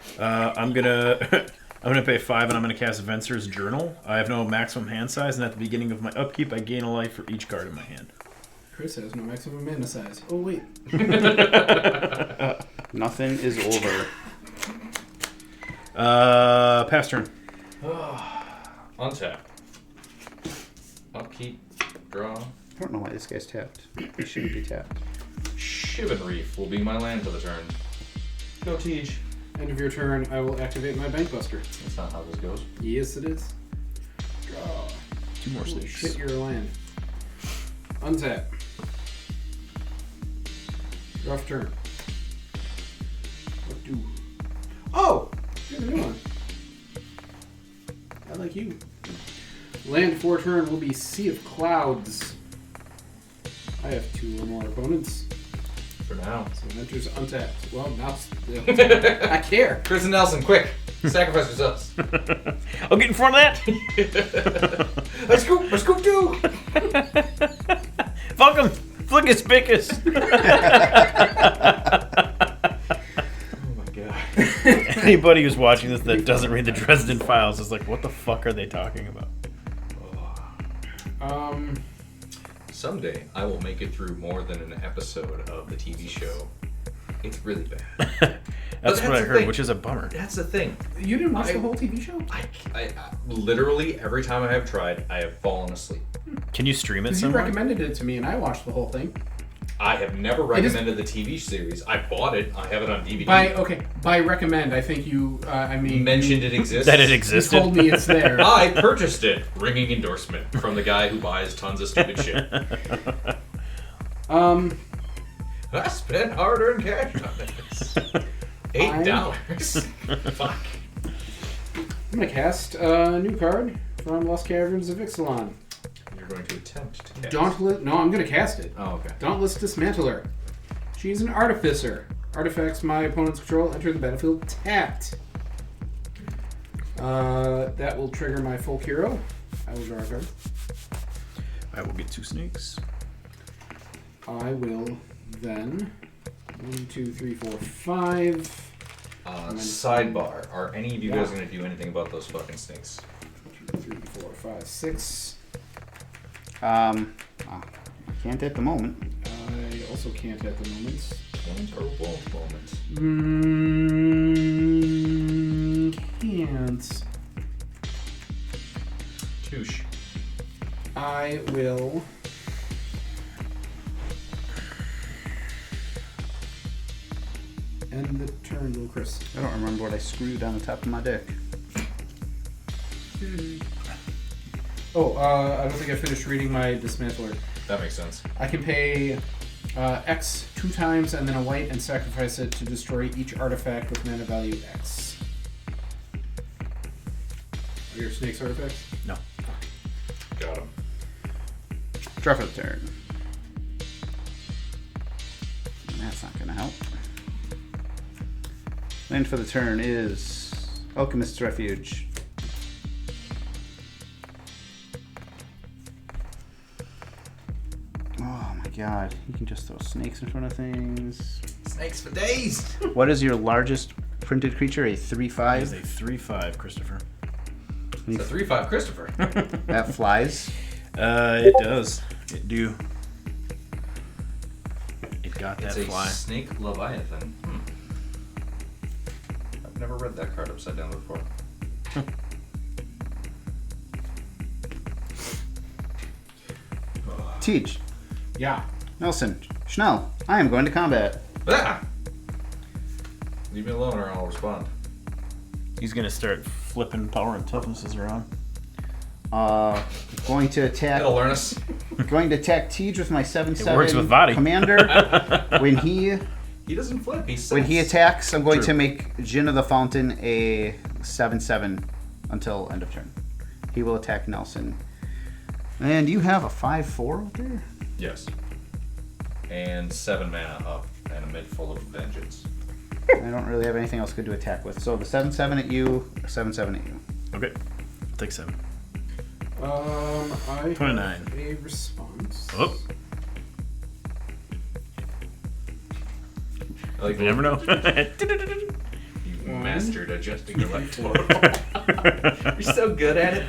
I'm gonna pay 5 and I'm gonna cast Venser's Journal. I have no maximum hand size, and at the beginning of my upkeep, I gain a life for each card in my hand. Chris has no maximum mana size. Oh wait. Nothing is over. Pass turn. Untap. Upkeep. Draw. I don't know why this guy's tapped. He shouldn't be tapped. Shivan Reef will be my land for the turn. Go Tej. End of your turn, I will activate my Bankbuster. That's not how this goes. Yes, it is. Draw. 2 more Holy sleeps. shit, your land. Untap. Draw for turn. What do? Oh! Here's a new one. I like you. Land for turn will be Sea of Clouds. I have 2 or more opponents. For now. So it enters untapped. Well, now I care. Chris and Nelson, quick! Sacrifice yourselves. I'll get in front of that. Let's scoop too! Fuck him. Flickus Bickus. Oh my god. Anybody who's watching this that doesn't read the Dresden Files is like, what the fuck are they talking about? Someday I will make it through more than an episode of the TV show. It's really bad. That's what I the heard, thing. which is a bummer. That's the thing. You didn't watch the whole TV show? I literally every time I have tried, I have fallen asleep. Can you stream it Because you somewhere? recommended it to me and I watched the whole thing. I have never recommended the TV series. I bought it. I have it on DVD. By recommend, I think you, Mentioned it exists. That it you existed. told me it's there. I purchased it. Ringing endorsement from the guy who buys tons of stupid shit. I spent hard-earned cash on this. $8. Fuck. I'm going to cast a new card from Lost Caverns of Ixalan. You're going to attempt to cast. Dauntless. No, I'm going to cast it. Oh, okay. Dauntless Dismantler. She's an artificer. Artifacts my opponent's control enter the battlefield tapped. That will trigger my full hero. I will draw a card. I will get 2 snakes. I will then 1, 2, 3, 4, 5. Sidebar. Are any of you guys going to do anything about those fucking snakes? 2, 3, 4, 5, 6. I can't at the moment. I also can't at the moment. Can't or won't moment? Can't. Touche. I will. End the turn, little Chris. I don't remember what I screwed on the top of my deck. Oh, I don't think I finished reading my Dismantler. That makes sense. I can pay X 2 times and then a white and sacrifice it to destroy each artifact with mana value X. Are your snakes artifacts? No. Got him. Draw for the turn. That's not going to help. Land for the turn is Alchemist's Refuge. god. You can just throw snakes in front of things. Snakes for days. What is your largest printed creature? A 3/5? It is a 3/5, Christopher. It's a 3/5 Christopher. That flies. It does. It do. It got that It's fly. a snake leviathan. I've never read that card upside down before. Teach. Yeah. Nelson. Schnell. I am going to combat. Ah! Leave me alone or I'll respond. He's gonna start flipping power and toughnesses around. Going to attack. That'll learn us. Going to attack Tej with my 7/7 It works with Vadi. commander. when he doesn't flip. He when he attacks, I'm going True. to make Jin of the Fountain a 7/7 until end of turn. He will attack Nelson. And you have a 5/4 out there? Yes. And 7 mana up and a mid full of vengeance. I don't really have anything else good to attack with. So the 7/7 at you, 7/7 at you. Okay. I'll take 7. I 29. have a response. Oh. I like You never know. You mastered adjusting your left total. You're so good at it.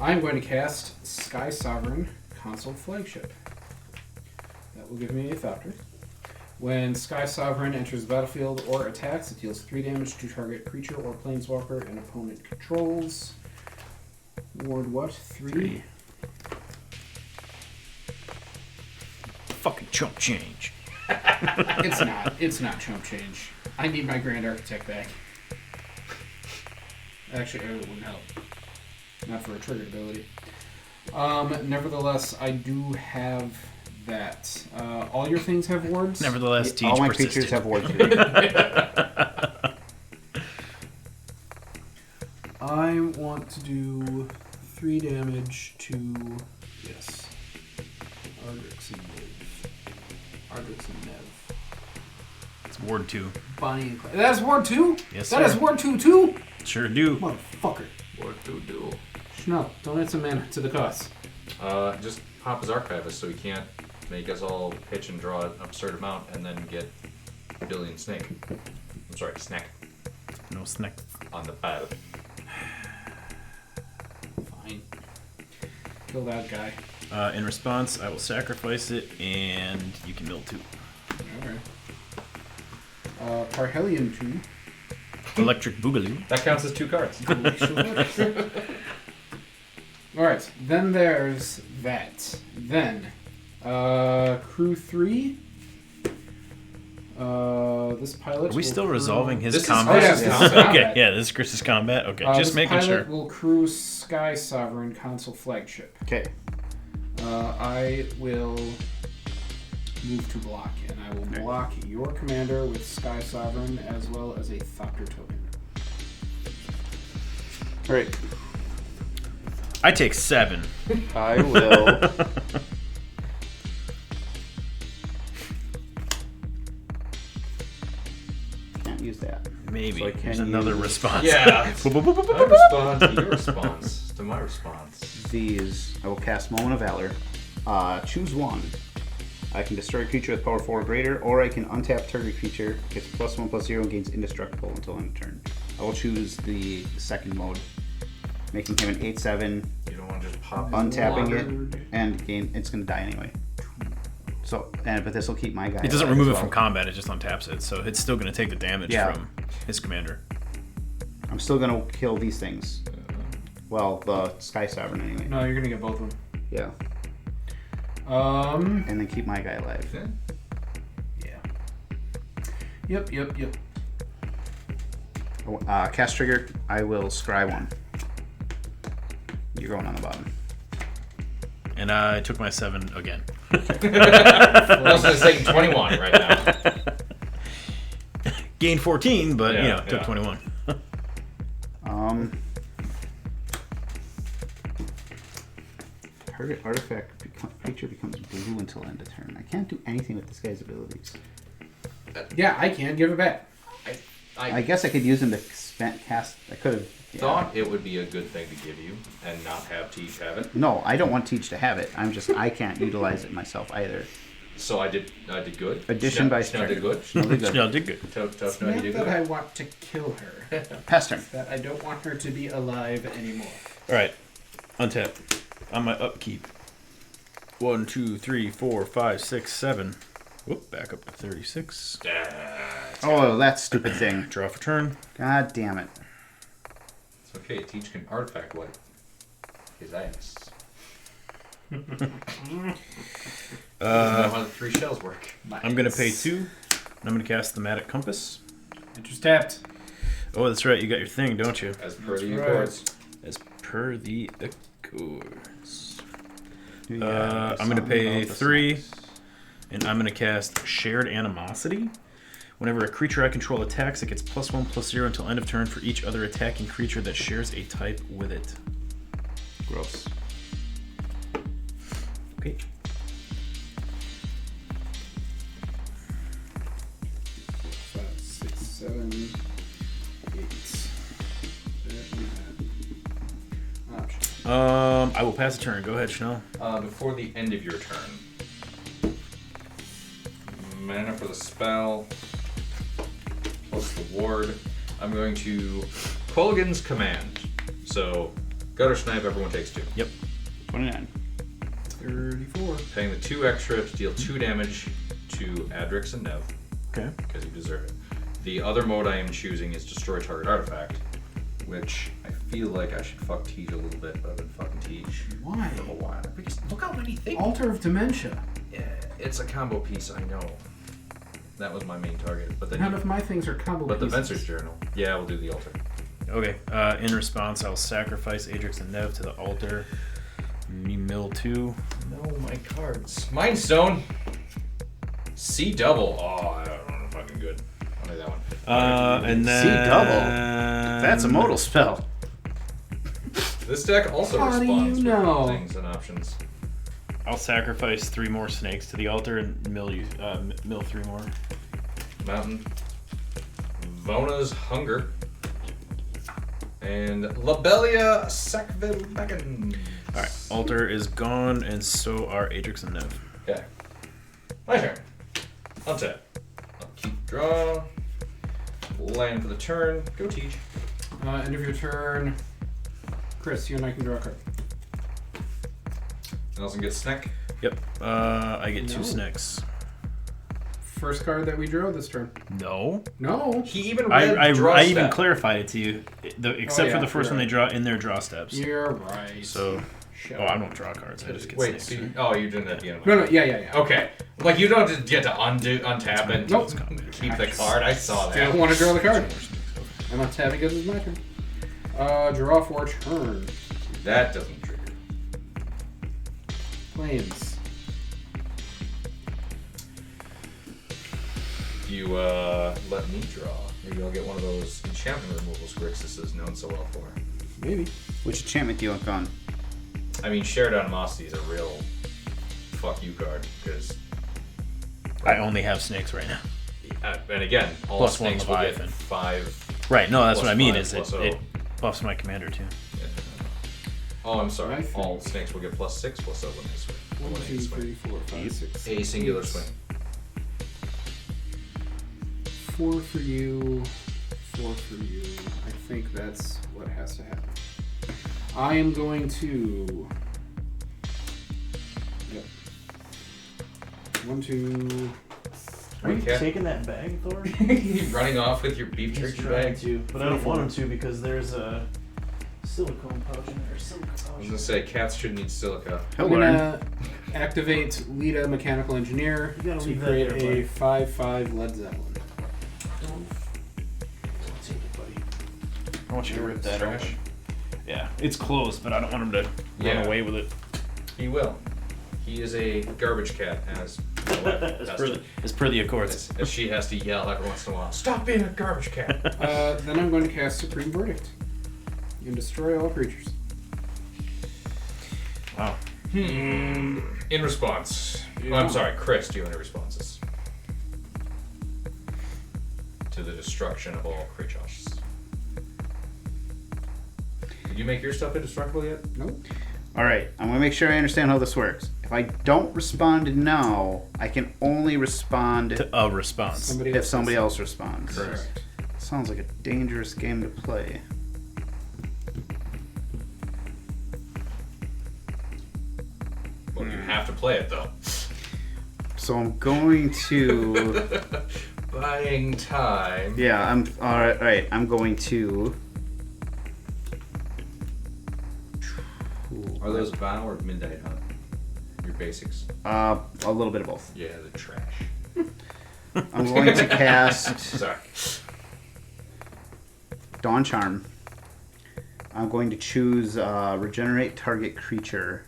I'm going to cast Sky Sovereign Console Flagship. That will give me a Thopter. When Sky Sovereign enters the battlefield or attacks, it deals 3 damage to target creature or planeswalker an opponent controls. Ward what? 3? Fucking chump change. It's not. It's not chump change. I need my Grand Architect back. Actually, it wouldn't help. Not for a triggered ability. Nevertheless, I do have that. All your things have wards? Nevertheless, Teach All my persisted. creatures have wards. I want to do 3 damage to... Yes. Ardrix and Nev. Ardrix and Nev. It's Ward 2. Bonnie and Clyde. That's Ward 2? Yes, That sir. is Ward 2 too? Sure do. Motherfucker. Or do duel. No, don't add some mana to the cost. Just pop his archivist so he can't make us all pitch and draw an absurd amount and then get Billion Snake. I'm sorry, Snack No snack. on the battle. Fine. Kill that guy. In response, I will sacrifice it, and you can mill 2. Okay. Parhelion 2. Electric Boogaloo. That counts as 2 cards. Alright, then there's that. Then, Crew 3. This pilot. Are we still will resolving crew... his This is- combat? oh, yeah, this is combat. Okay, yeah, this is Chris's combat. Okay, just this making pilot sure. will crew Sky Sovereign Console Flagship. Okay. I will move to block, and I will block your commander with Sky Sovereign as well as a Thopter token. Alright. I take 7. I will. Can't use that. Maybe. So I There's can another use- response. Yeah. I respond to your response to my response. These, I will cast Moment of Valor. Choose one. I can destroy a creature with power 4 or greater, or I can untap target creature, gets +1/+0, and gains indestructible until end of turn. I will choose the second mode, making him an 8/7, You don't want to just pop untapping water. it, and gain. It's going to die anyway. So, but this will keep my guy. It doesn't alive remove as it from well. combat, it just untaps it, so it's still going to take the damage Yeah. from his commander. I'm still going to kill these things. Well, the Sky Sovereign anyway. No, you're gonna get both of them. Yeah, Um. and then keep my guy alive. Yeah. Yeah. Yep. Cast trigger. I will scry one. You're going on the bottom. And I took my 7 again. Nelson's taking 21 right now. Gained 14, but, Yeah, took yeah. 21. Target artifact creature becomes blue until end of turn. I can't do anything with this guy's abilities. Yeah, I can give it back. I guess I could use him to cast. I could have thought it would be a good thing to give you and not have Teach have it. No, I don't want Teach to have it. I can't utilize it myself either. So I did good. Addition by Schnell did good. Schnell did good. Tough It's no, not you did that good. I want to kill her. Pass turn. That I don't want her to be alive anymore. All right, untap. On my upkeep. 1, 2, 3, 4, 5, 6, 7. Whoop, back up to 36. Oh, that stupid thing. Draw for turn. God damn it. It's okay. Teach can artifact wipe his ass. How the 3 shells work. I'm gonna pay 2. And I'm gonna cast Thematic Compass. Interest tapped. Oh, that's right. You got your thing, don't you? As per the right. Accords. As per the Accords. Yeah, I'm gonna pay about the 3, snacks. and I'm gonna cast Shared Animosity. Whenever a creature I control attacks, it gets +1/+0 until end of turn for each other attacking creature that shares a type with it. Gross. Okay. Five, 6, 7, 8. Option. I will pass a turn. Go ahead, Schnell. Before the end of your turn. Mana for the spell. Plus the ward. I'm going to Colgan's Command. So, Gutter Snipe, everyone takes 2. Yep. 29. 34. Paying the 2 extra to deal 2 damage to Adrix and Nev, Okay. because you deserve it. The other mode I am choosing is Destroy Target Artifact, which I feel like I should fuck Teach a little bit, but I've been fucking Teach Why? for a while. Because look how many things. Altar of Dementia. Yeah, it's a combo piece, I know. That was my main target. But then None of my things are combo But the pieces. Venser's Journal. Yeah, we'll do the altar. Okay. In response, I'll sacrifice Adrix and Nev to the altar. Me mill 2. No, my cards. Mind Stone. C double. Oh, I don't know. Fucking good. I'll do that one. And then... See double. That's a modal spell. This deck also How do responds you know? with things and options. I'll sacrifice 3 more snakes to the altar and mill 3 more. Mountain. Vona's Hunger. And Labelia Sackville-Becken. Alright, altar is gone, and so are Adrix and Nev. Okay. My turn. Untap. Upkeep, draw. Land for the turn. Go Teach. End of your turn. Chris, you and I can draw a card. Nelson gets Snack. Yep. I get 2 No. snakes. First card that we drew this turn. No. No. He even read draw I even step. clarified it to you, except for yeah, the first you're one they draw in their draw steps. You're right. So, Shut I up. don't draw cards. I just get Wait, snakes. so you did that at the end of No, yeah. Okay. Like, you don't just get to untap and Nope. keep the card. I saw Still that. want to draw the card. I'm not tapping because it's my turn. Draw for turn. That doesn't trigger. Planes. You let me draw. Maybe I'll get one of those enchantment removal Grixis is known so well for. Maybe. Which enchantment do you want gone? I mean, Shared Animosity is a real fuck you card because, I only have snakes right now. and again, all Plus one snakes will get Leviathan. 5. Right, no, that's Plus what I mean, 5 is plus it 0. buffs my commander too. Yeah. Oh, I'm sorry. I think- All snakes will get +6 plus 0 when they swing. 1, When they 2, swing. 3, 4, 5, 6. A singular 8. swing. 4 for you. 4 for you. I think that's what has to happen. I am going to. Yep. 1, 2. Are you Okay. taking that bag, Thor? Running off with your beef He's jerky trying bag. to, but I don't want him to because there's a silicone pouch in there. Silicone I was pouch. gonna say cats should need silica. He'll I'm learn. gonna activate Lita Mechanical Engineer You gotta to leave that create there, a bud. 5/5 Led Zeppelin. Don't take it, buddy. I want you to rip that Trash. open. Yeah, it's closed, but I don't want him to Yeah. run away with it. He will. He is a garbage cat, as my wife has As per the Accords. as she has to yell every once in a while. Stop being a garbage cat. Then I'm going to cast Supreme Verdict and destroy all creatures. Wow. In response, Yeah. I'm sorry, Chris. Do you have any responses to the destruction of all creatures? Did you make your stuff indestructible yet? Nope. All right, I'm gonna make sure I understand how this works. If I don't respond now, I can only respond A response. if somebody else responds. Correct. Sounds like a dangerous game to play. Well, you have to play it though. So I'm going to. Buying time. Yeah, I'm all right. I'm going to. Are those Vow or Midnight Hunt? Your basics? A little bit of both. Yeah, they're trash. I'm going to cast Sorry. Dawn Charm. I'm going to choose regenerate target creature.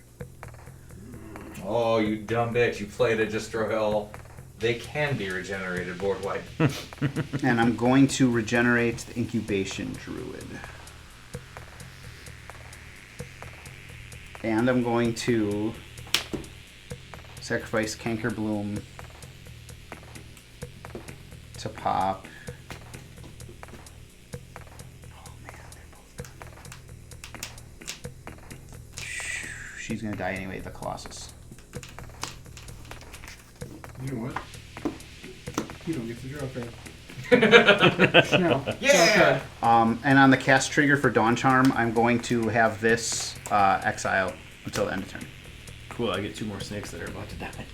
Oh, you dumb bitch. You played a Destroy All. They can be regenerated board wide. And I'm going to regenerate the incubation druid. And I'm going to sacrifice Canker Bloom to pop. Oh man, they're both. She's gonna die anyway, the Colossus. You know what? You don't get to draw a card. No. Yeah! And on the cast trigger for Dawn Charm, I'm going to have this exile until the end of turn. Cool, I get 2 more snakes that are about to die.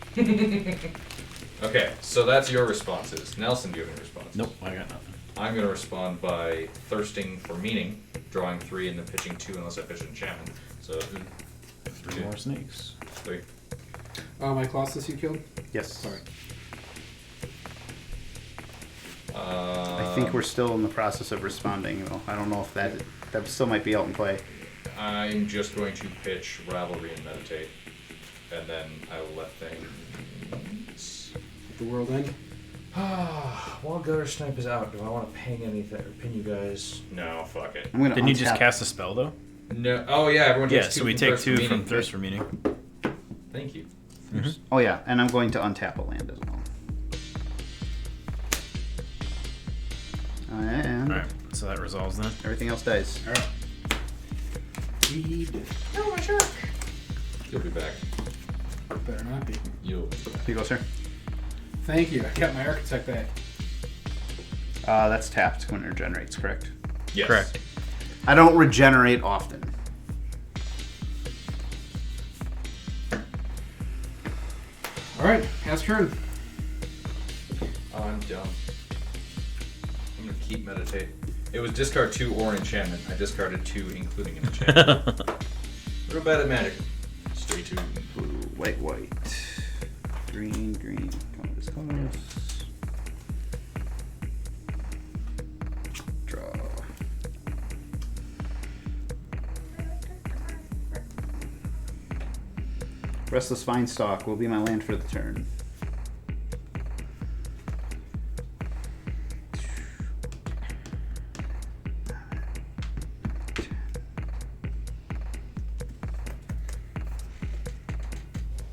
Okay, so that's your responses. Nelson, do you have any responses? Nope, I got nothing. I'm going to respond by thirsting for meaning, drawing 3 and then pitching 2 unless I pitch an enchantment. So 3 more snakes. 3. My Colossus you killed? Yes. Sorry. I think we're still in the process of responding, though. I don't know if that still might be out in play. I'm just going to pitch Ravelry and Meditate, and then I will let things. The world end? While Gutter Snipe is out, do I want to ping anything or pin you guys? No, fuck it. I'm gonna Didn't you just untap- cast a spell, though? No. Oh yeah, everyone takes Yeah, 2 so we from take Thirst 2 for from Meaning. Thirst for Meaning. Thank you. Oh yeah, and I'm going to untap a land as well. And Alright, so that resolves then. everything else dies. Alright. Read. No, my shark. You'll be back. Better not be. You'll be back. Here you go, sir. Thank you. I got my Architect back. That's tapped when it regenerates, correct? Yes. Correct. I don't regenerate often. Alright, pass turn. Oh, I'm dumb. I'm gonna keep Meditate. It was discard 2 or an enchantment. I discarded 2, including an enchantment. Real bad at magic. Straight to Blue, white, white. Green, green. Colors, colors. Draw. Restless Vinestalk will be my land for the turn.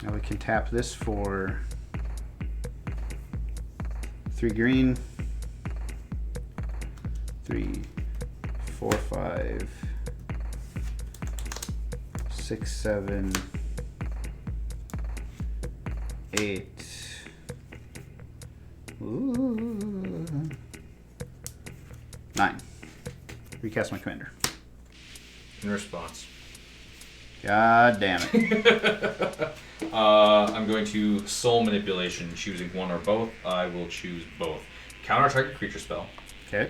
Now we can tap this for 3 green, 3, 4, 5, 6, 7, 8. Ooh. 9. Recast my commander. in response. God damn it. I'm going to Soul Manipulation, choosing one or both. I will choose both. Counter target creature spell. Okay.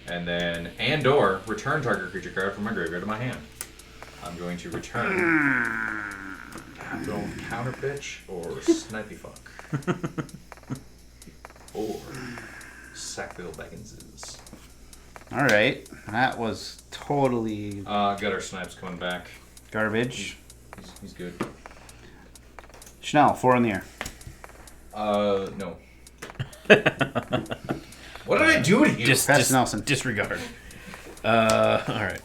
And then, and/or return target creature card from my graveyard to my hand. I'm going to return. Go counter pitch or snipey fuck. Or Sackville Bagginses. Alright. That was totally Gutter Snipe's coming back. garbage. He's good. Chanel, 4 in the air. No. What did I do to you? Pass to Nelson. Disregard. Alright.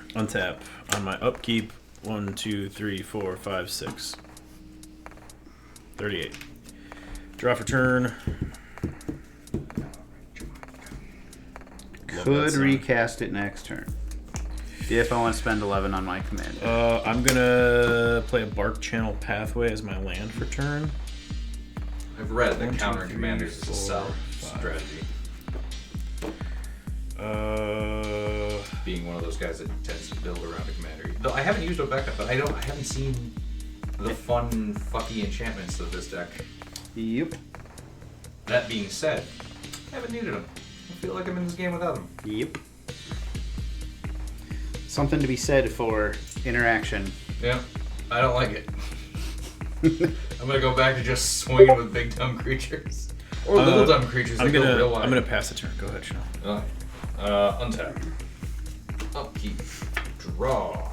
Untap. On my upkeep, 1, 2, 3, 4, 5, 6. 38. Draw for turn. Could recast it next turn. If I want to spend 11 on my command. I'm gonna play a Bark Channel Pathway as my land for turn. I've read that 1, 2, countering 3, commanders is a 4, solid 5. strategy. Being one of those guys that tends to build around a commander. Though I haven't used Obeka, but I haven't seen the fun, fucky enchantments of this deck. Yep. That being said, I haven't needed them. I feel like I'm in this game without them. Yep. Something to be said for interaction. Yeah, I don't like it. I'm gonna go back to just swinging with big dumb creatures. Or little dumb creatures that go real wide. I'm gonna pass the turn. Go ahead, Sean. Alright. Untap. Upkeep. Draw.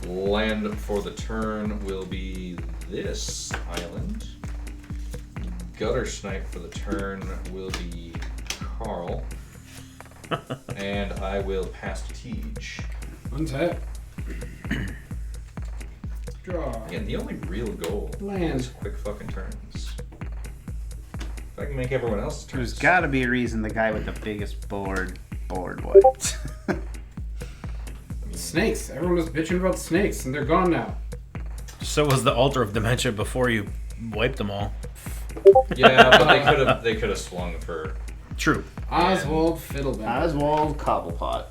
Land for the turn will be this island. Gutter Snipe for the turn will be Carl. And I will pass to Teej. Untap. Draw. Again, the only real goal Land. is quick fucking turns. If I can make everyone else's turns. There's got to be a reason the guy with the biggest board wiped. Snakes. Everyone was bitching about snakes, and they're gone now. So was the Altar of Dementia before you wiped them all. Yeah, but they could have swung for. True. Oswald Fiddlebender. Oswald Cobblepot.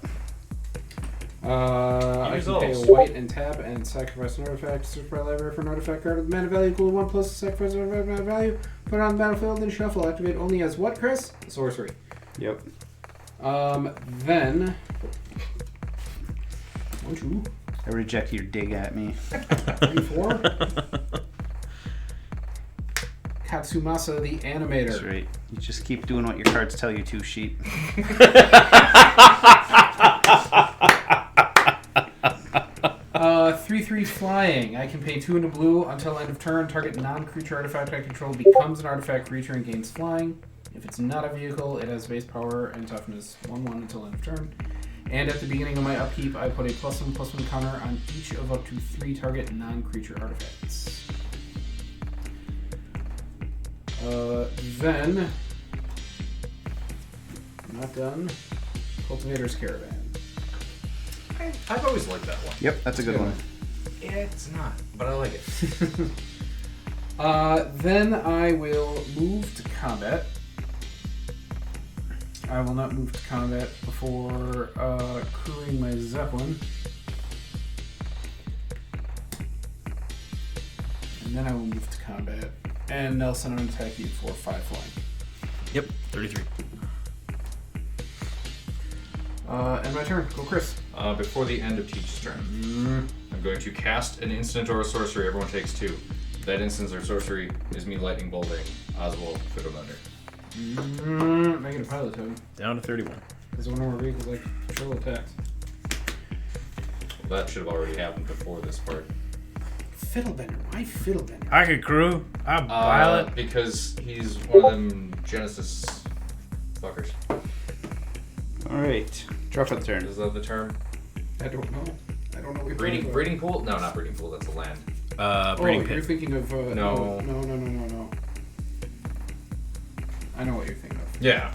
I can pay a white and tap and sacrifice an artifact. Search my library for an artifact card with mana value equal to 1 plus sacrifice an artifact mana value. Put it on the battlefield and shuffle. Activate only as what, Chris? Sorcery. Yep. Then. 1, 2, I reject your dig at me. 3, 4. Katsumasa the Animator. That's right. You just keep doing what your cards tell you to, sheep. 3/3 flying. I can pay 2 into blue until end of turn. Target non-creature artifact I control becomes an artifact creature and gains flying. If it's not a vehicle, it has base power and toughness 1/1 until end of turn. And at the beginning of my upkeep, I put a +1/+1 counter on each of up to 3 target non-creature artifacts. Then, not done. Cultivator's Caravan. I've always liked that one. Yep, that's a good one. Yeah, it's not, but I like it. Then I will move to combat. I will not move to combat before crewing my Zeppelin. And then I will move to combat. And Nelson, I'm going to attack you for 5 flying. Yep, 33. And my turn. Go, Chris. Before the end of Teach's turn, I'm going to cast an instant or a sorcery. Everyone takes 2. That instant or sorcery is me lightning bolting Oswald Fiddlebender. Making a pilot token. Down to 31. There's one more vehicles like control attacks. Well, that should have already happened before this part. Fiddlebender. Why Fiddlebender? I could crew. I pilot. Because he's one of them Genesis fuckers. Alright. Draw for the turn. Is that the term? I don't know. I don't know what you're Breeding talking breeding pool? No, not breeding pool. That's a land. Breeding You're pit. thinking of... No. No. I know what you're thinking of. Yeah.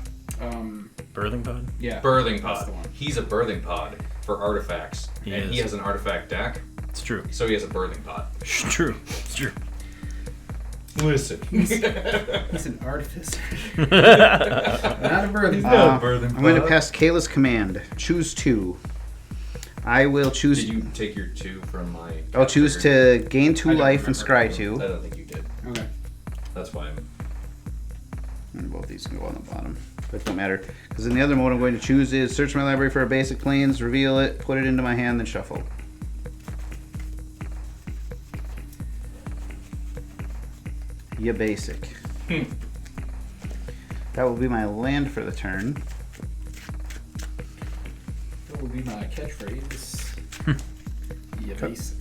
Birthing pod? Yeah. Birthing That's pod. the one. He's a birthing pod for artifacts. He and is. he has an artifact deck, It's true. so he has a birthing pod. It's true. It's true. Listen. He's an artificer. Not a birthing pod. I'm going to pass Kayla's command. Choose 2. I will choose... Did you take your 2 from my... I'll choose to gain 2 I don't life and remember. scry 2. I don't think you did. Okay. That's fine. And both these can go on the bottom. But it don't matter. Because in the other mode I'm going to choose is search my library for a basic planes, reveal it, put it into my hand, then shuffle. Yeah, basic. That will be my land for the turn. That will be my catchphrase. Yeah, basic.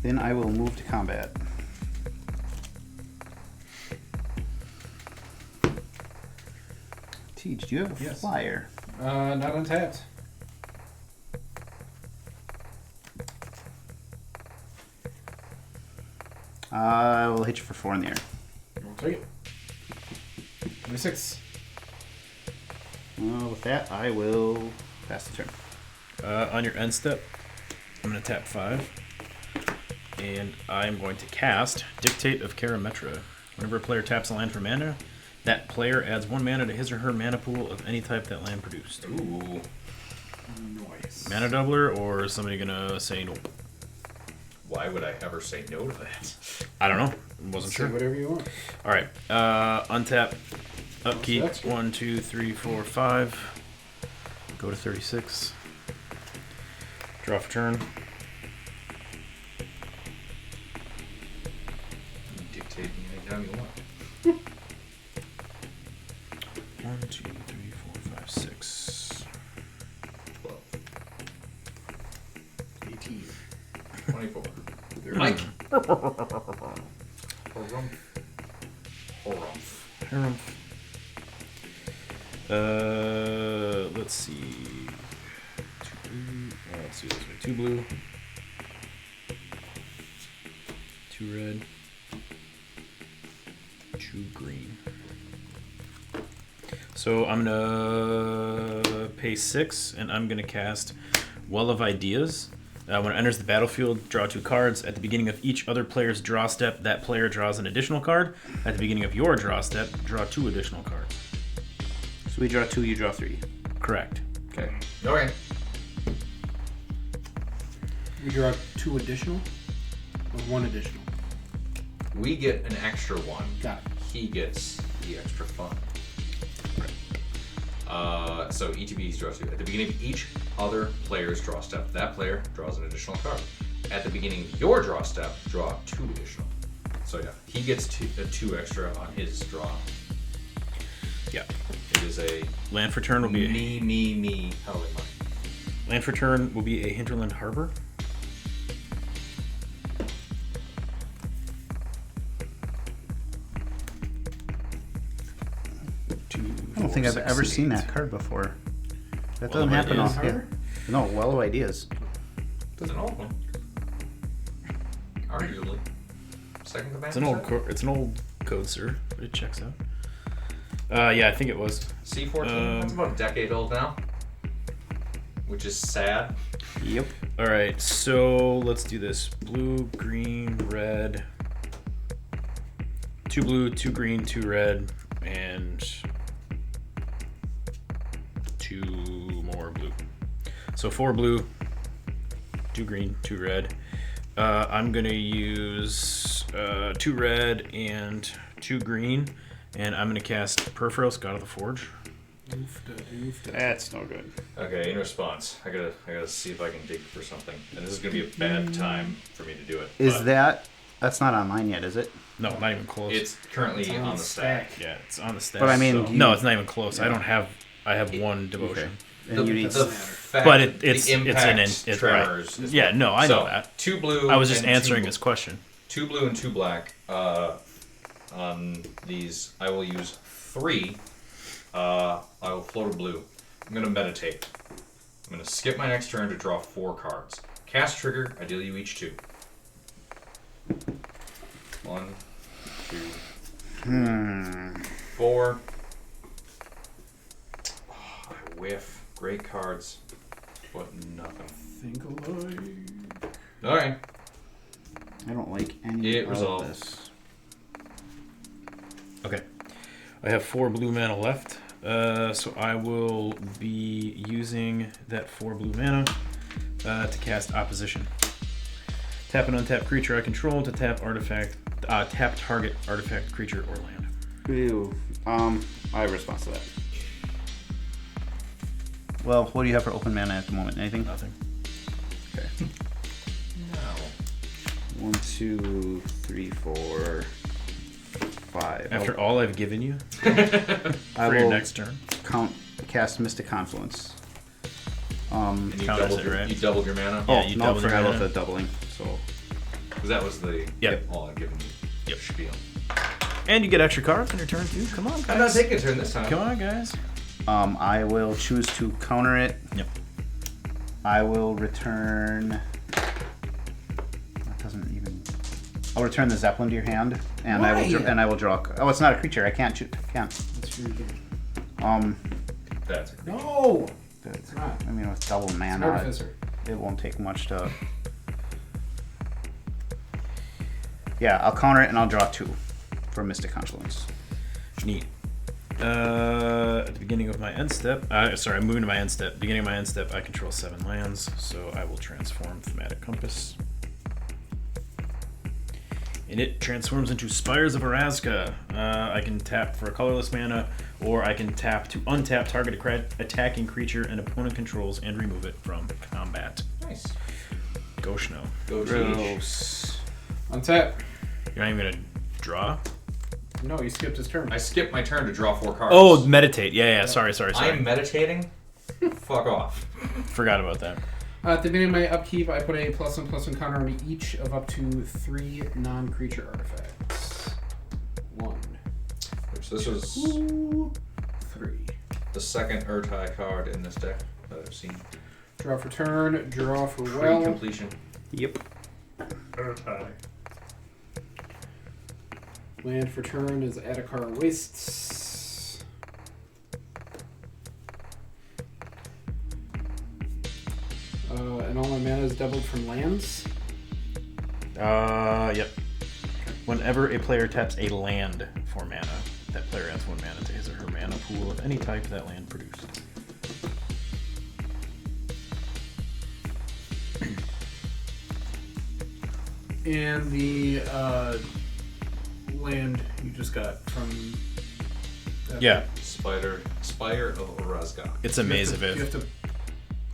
Then I will move to combat. Teach, do you have a Yes. flyer? Not untapped. I will hit you for 4 in the air. We'll take it. Number 6. With that, I will pass the turn. On your end step, I'm going to tap 5. And I'm going to cast Dictate of Karametra. Whenever a player taps a land for mana, that player adds 1 mana to his or her mana pool of any type that land produced. Ooh. Nice. Mana doubler, or is somebody going to say no? Why would I ever say no to that? I don't know. Wasn't Say sure. whatever you want. All right. Untap. Upkeep. That's good. 1, 2, 3, 4, 5. Go to 36. Draw for turn. Dictate me anytime you want. 1, 2, 3, 4, 5, 6. 12. 18. 24. Mike. Harumph. Let's see. 2 blue. Let's do this way. 2 blue. 2 red. 2 green. So I'm gonna pay 6, and I'm gonna cast Well of Ideas. When it enters the battlefield, draw 2 cards. At the beginning of each other player's draw step, that player draws an additional card. At the beginning of your draw step, draw 2 additional cards. So we draw 2, you draw 3. Correct. Okay. Okay. We draw 2 additional or 1 additional. We get an extra 1. Got it. He gets the extra fun. So ETBs draw 2. At the beginning of each other player's draw step, that player draws an additional card. At the beginning of your draw step, draw 2 additional. So yeah, he gets 2 extra on his draw. Yeah. It is a Land for turn will be me Howling money. Land for turn will be a Hinterland Harbor. I don't think I've ever seen that card before. That doesn't happen Ideas. often. No, Well of Ideas. It's an old one. Arguably. Second command. It's an old code, sir, but it checks out. Yeah, I think it was. C14. That's about a decade old now. Which is sad. Yep. All right, so let's do this: blue, green, red. 2 blue, 2 green, 2 red, and 2 more blue. So 4 blue, 2 green, 2 red. I'm gonna use 2 red and 2 green, and I'm gonna cast Perforos, God of the Forge. That's no good. Okay, in response, I gotta see if I can dig for something. And this is gonna be a bad time for me to do it. Is but that's not online yet, is it? No, not even close. it's currently on the stack. Yeah, it's on the stack. But I mean, so- you- no, it's not even close. Yeah. I have 1 devotion. Okay. And you need The fact But that it's the impact it's tremors. right. is Yeah, what- no, I so, know that. 2 blue. I was just and answering 2 his question. 2 blue and 2 black. On these, I will use 3. I will float a blue. I'm gonna meditate. I'm gonna skip my next turn to draw 4 cards. Cast trigger. I deal you each 2. 1, 2, 4. Oh, I whiff. Great cards, but nothing. Think alive. All right. I don't like any It of resolved. this. Okay. I have 4 blue mana left. So I will be using that 4 blue mana to cast Opposition. Tap an untapped creature I control to tap target artifact, creature, or land. Ew. I have a response to that. Well, what do you have for open mana at the moment? Anything? Nothing. Okay. No. 1, 2, 3, 4, 5. After all I've given you I for your will next turn. cast Mystic Confluence. And you Counters doubled, it, your, right? you doubled your mana? Yeah, Oh, you no, I doubled your forgot about mana. the doubling. So Because that was the Yep. all I've given you. Yep. Spiel. And you get extra cards on your turn too. Come on, guys. I'm not taking a turn this time. Come on, guys. I will choose to counter it. Yep. I will return. That doesn't even. I'll return the Zeppelin to your hand, and I will Why? I will draw. Oh, it's not a creature. I can't shoot. Can't. That's really good. That's a creature. No! It's not. I mean, with double It's an mana, artificer. it won't take much to... Yeah, I'll counter it and I'll draw 2 for Mystic Confluence. Neat. At the beginning of my end step, sorry, I'm moving to my end step. Beginning of my end step, I control 7 lands, so I will transform Thematic Compass. And it transforms into Spires of Orazca. I can tap for a colorless mana, or I can tap to untap target attacking creature an opponent controls and remove it from combat. Nice. Go Schno. Go Gross. Untap. You're not even gonna draw? No, you skipped his turn. I skipped my turn to draw 4 cards. Oh, meditate. Yeah. Sorry. I'm meditating? Fuck off. Forgot about that. At the beginning of my upkeep, I put a +1/+1 counter on each of up to 3 non-creature artifacts. 1, So this was 2, 3. the second Urtai card in this deck that I've seen. Draw for turn, draw for well. Completion. Yep. Urtai. Land for turn is Adakar Wastes. And all my mana is doubled from lands. Yep. Whenever a player taps a land for mana, that player adds 1 mana to his or her mana pool of any type that land produced. And the land you just got from... Yeah, Spire of Orazca. it's a maze of Do you it. have to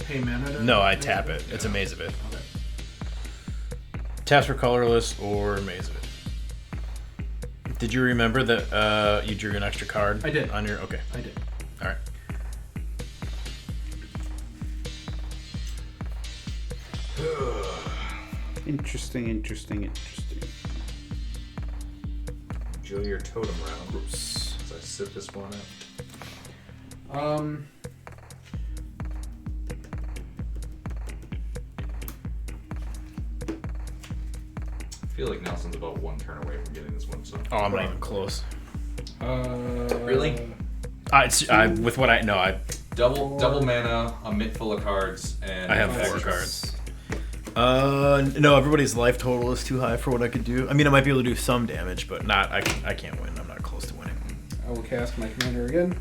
pay mana to... No, I tap it. It's a maze of it. Okay. Taps for colorless or maze of it. Did you remember that you drew an extra card? I did. On your okay. I did. All right. Interesting. Enjoy your totem round. As I sit this one out. I feel like Nelson's about 1 turn away from getting this one, so. Oh, I'm not even close. Really? With what I know, Double mana, a mitt full of cards, and I have 4 cards. No, everybody's life total is too high for what I could do. I mean, I might be able to do some damage, but not. I can't win. I'm not close to winning. I will cast my commander again.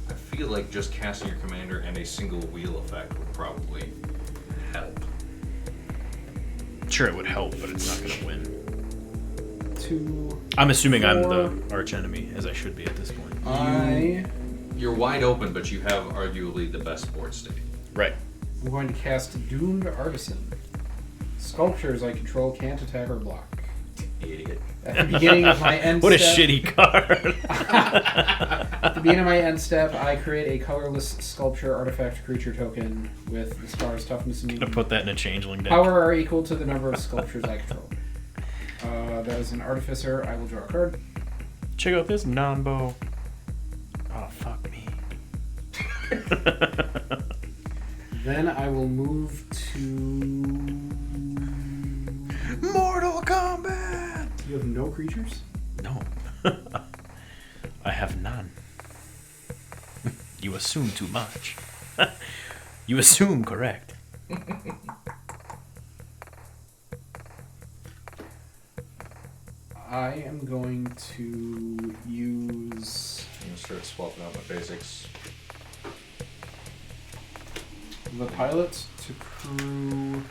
I feel like just casting your commander and a single wheel effect would probably help. Sure, it would help, but it's not going to win. 2. I'm assuming I'm 4. the arch enemy, as I should be at this point. You're wide open, but you have arguably the best board state. Right. I'm going to cast Doomed Artisan. Sculptures I control can't attack or block. Idiot. At the beginning of my end What a step, shitty card. At the beginning of my end step, I create a colorless sculpture artifact creature token with the star's toughness and I'm gonna put that in a changeling deck. power are equal to the number of sculptures I control. That is an artificer. I will draw a card. Check out this non-bow. Oh, fuck me. Then I will move to... Mortal Kombat! You have no creatures? No. I have none. You assume too much. You assume correct. I am going to use I'm gonna start swapping out my basics. the pilot to crew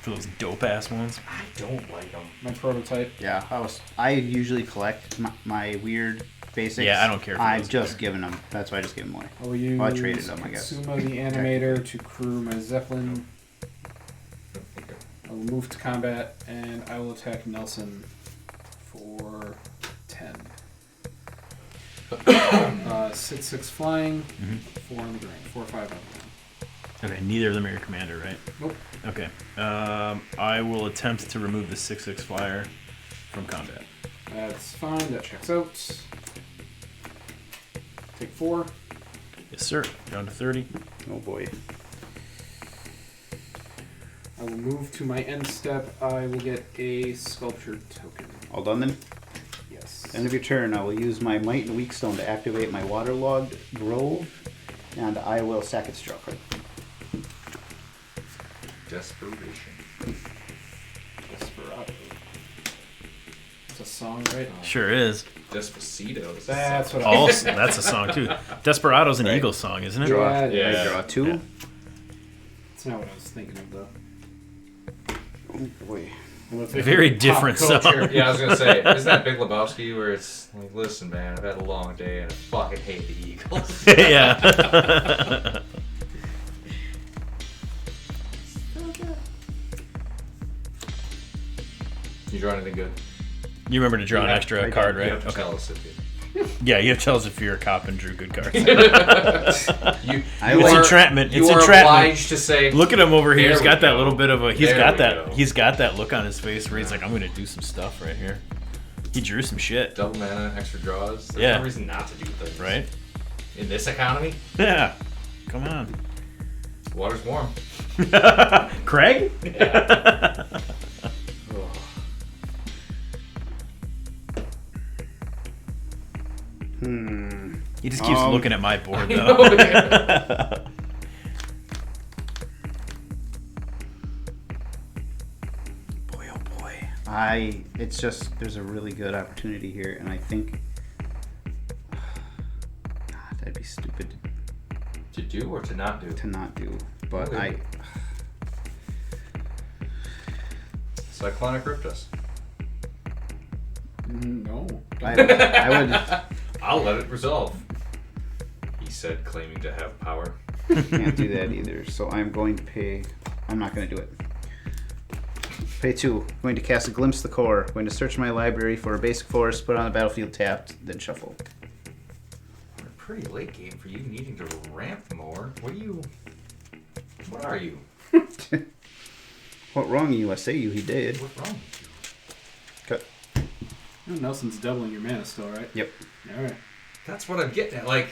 For those dope-ass ones. I don't like them. my prototype. Yeah, I usually collect my weird basics. Yeah, I don't care for I've those just either. given them. That's why I just gave them away. I will use I traded them, I guess. Sumo the animator to crew my Zeppelin. Okay. I will move to combat and I will attack Nelson for 10. 6/6 flying, 4 on the ground, 4 or 5 on the ground. Okay, neither of them are your commander, right? Nope. Okay. I will attempt to remove the 6/6 flyer from combat. That's fine. That checks out. Take 4. Yes, sir. Down to 30. Oh boy. I will move to my end step. I will get a sculpture token. All done then? Yes. End of your turn, I will use my Might and Weak Stone to activate my waterlogged grove, and I will sack its draw card. Desperation. Desperado. It's a song, right? Sure is. Despacito. That's what I Also, that's a song too. Desperado's an Eagles song, isn't it? Draw. Yeah, I draw 2. Yeah. That's not what I was thinking of, though. Oh boy. I'm gonna think Very of different pop culture. song. Yeah, I was gonna say, isn't that Big Lebowski where it's like, listen, man, I've had a long day and I fucking hate the Eagles. Yeah. You draw anything good? You remember to draw an extra I card, did. right? You have to tell us if you. Yeah, you have to tell us if you're a cop and drew good cards. You, It's entrapment. You It's are entrapment. obliged to say. Look at him over here. There He's we got that go. little bit of a. There we go. He's got that look on his face where he's like, I'm gonna do some stuff right here. He drew some shit, Double mana, extra draws. There's Yeah. no reason not to do things. right? In this economy, Yeah. Come on, water's warm. Craig. He just keeps looking at my board though. Boy, oh boy. It's just, there's a really good opportunity here, and I think, God, that'd be stupid To do or to not do? to not do, but Really? Cyclonic Riptus. No. I would, I'll let it resolve. He said, claiming to have power. can't do that either, so I'm going to pay, I'm not going to do it. Pay 2, going to cast a Glimpse of the Core, going to search my library for a basic force, put it on the battlefield tapped, then shuffle. We're pretty late game for you needing to ramp more. What are you? What wrong, USA? He did. What's wrong? Cut. Nelson's doubling your mana still, right? Yep. Alright. That's what I'm getting at. Like,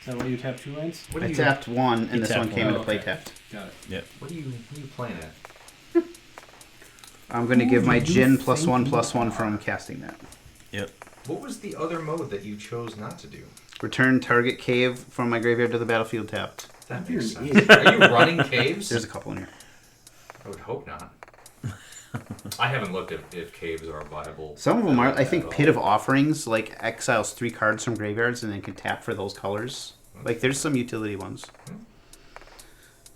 Is that why you tap 2 lands? what I are you tapped 1, and this tapped one came one. into play Okay. tapped. Got it. Yep. What are you playing at? I'm going to give my Ooh, you Jin think +1/+1 from casting that. Yep. What was the other mode that you chose not to do? Return target cave from my graveyard to the battlefield tapped. That You're makes an sense. idiot. Are you running caves? There's a couple in here. I would hope not. I haven't looked at if caves are viable. Some of them are. I at think all. Pit of Offerings like exiles 3 cards from graveyards and then can tap for those colors. Like there's some utility ones.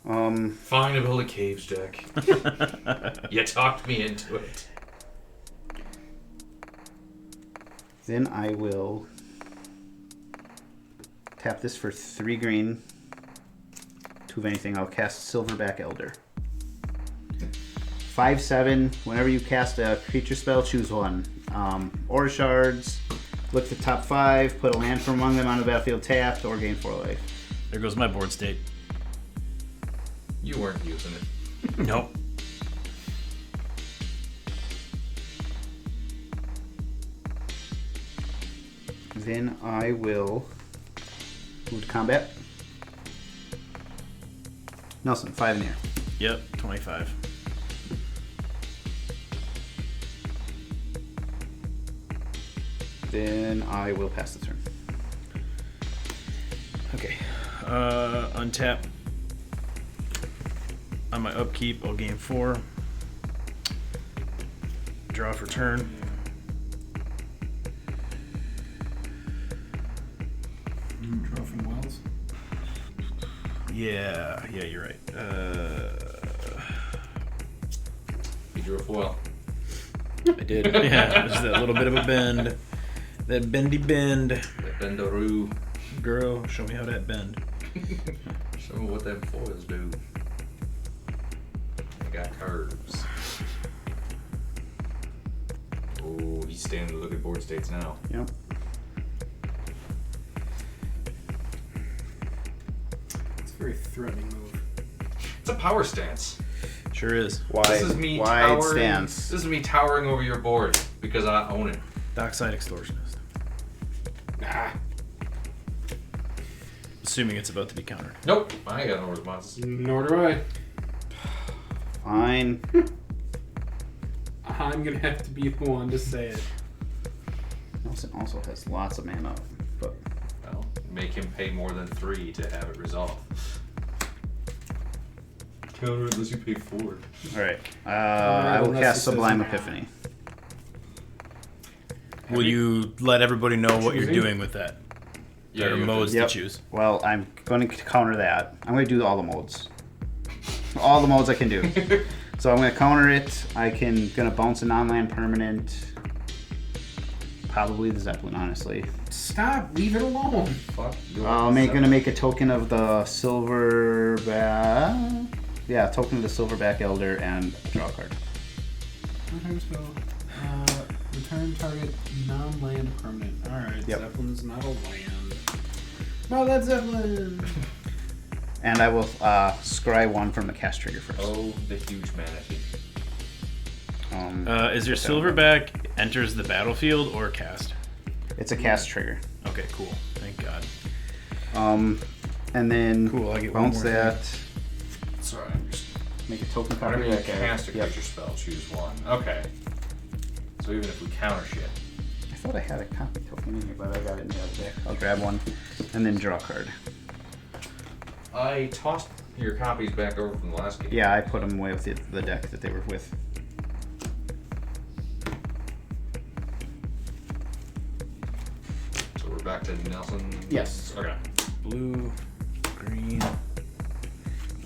Fine to build a caves deck. You talked me into it. Then I will tap this for 3 green. 2 of anything. I'll cast Silverback Elder. 5/7. Whenever you cast a creature spell, choose one. Aura shards. Look at the top 5. Put a land from among them on the battlefield tapped, or gain 4 life. There goes my board state. You weren't using it. Nope. Then I will move to combat. Nelson, 5 in the air. Yep. 25. Then I will pass the turn. Okay. Untap. On my upkeep, I'll gain 4. Draw for turn. Draw from Wells. Yeah, you're right. You drew a foil. I did. Yeah, there's that little bit of a bend. That bendy bend. That Bendaroo. Girl, show me how that bend. Show me what them foils do. They got curves. Oh, he's standing to look at board states now. Yep. It's a very threatening move. It's a power stance. Sure is. This is me wide towering. stance. This is me towering over your board because I own it. Dockside Extortionist. Ah. Assuming it's about to be countered. Nope, I ain't got no responses. Nor do I. Fine. I'm gonna have to be the one to say it. Nelson also has lots of mana, but Well, make him pay more than 3 to have it resolve. Counter unless you pay 4. all right. I will unless cast he says Sublime no. Epiphany. Will you let everybody know what you're Choosing? doing with that? Yeah, There are you have to- modes Yep. to choose. Well, I'm going to counter that. I'm going to do all the modes. All the modes I can do. So I'm going to counter it. Gonna bounce a non-land permanent. Probably the Zeppelin, honestly. Stop. Leave it alone. Fuck. Gonna make a token of the Silverback. Yeah, token of the Silverback Elder and draw a card. Return spell. Return target non-land permanent. Alright, Yep. Zeppelin's not a land. No, that's Zeppelin! And I will scry one from the cast trigger first. Oh, the huge manatee. Is your Silverback enters the battlefield or cast? It's a cast trigger. Okay, cool. Thank God. And then Cool, I get one bounce more thing. that. Sorry, I'm just. Make a token card. Whenever you for that guy. cast a Yep. creature spell, choose 1. Okay. So even if we counter shit. I thought I had a copy token in here, but I got it in the other deck. I'll grab one and then draw a card. I tossed your copies back over from the last game. Yeah, I put them away with the deck that they were with. So we're back to Nelson. Yes. Okay. Blue, green,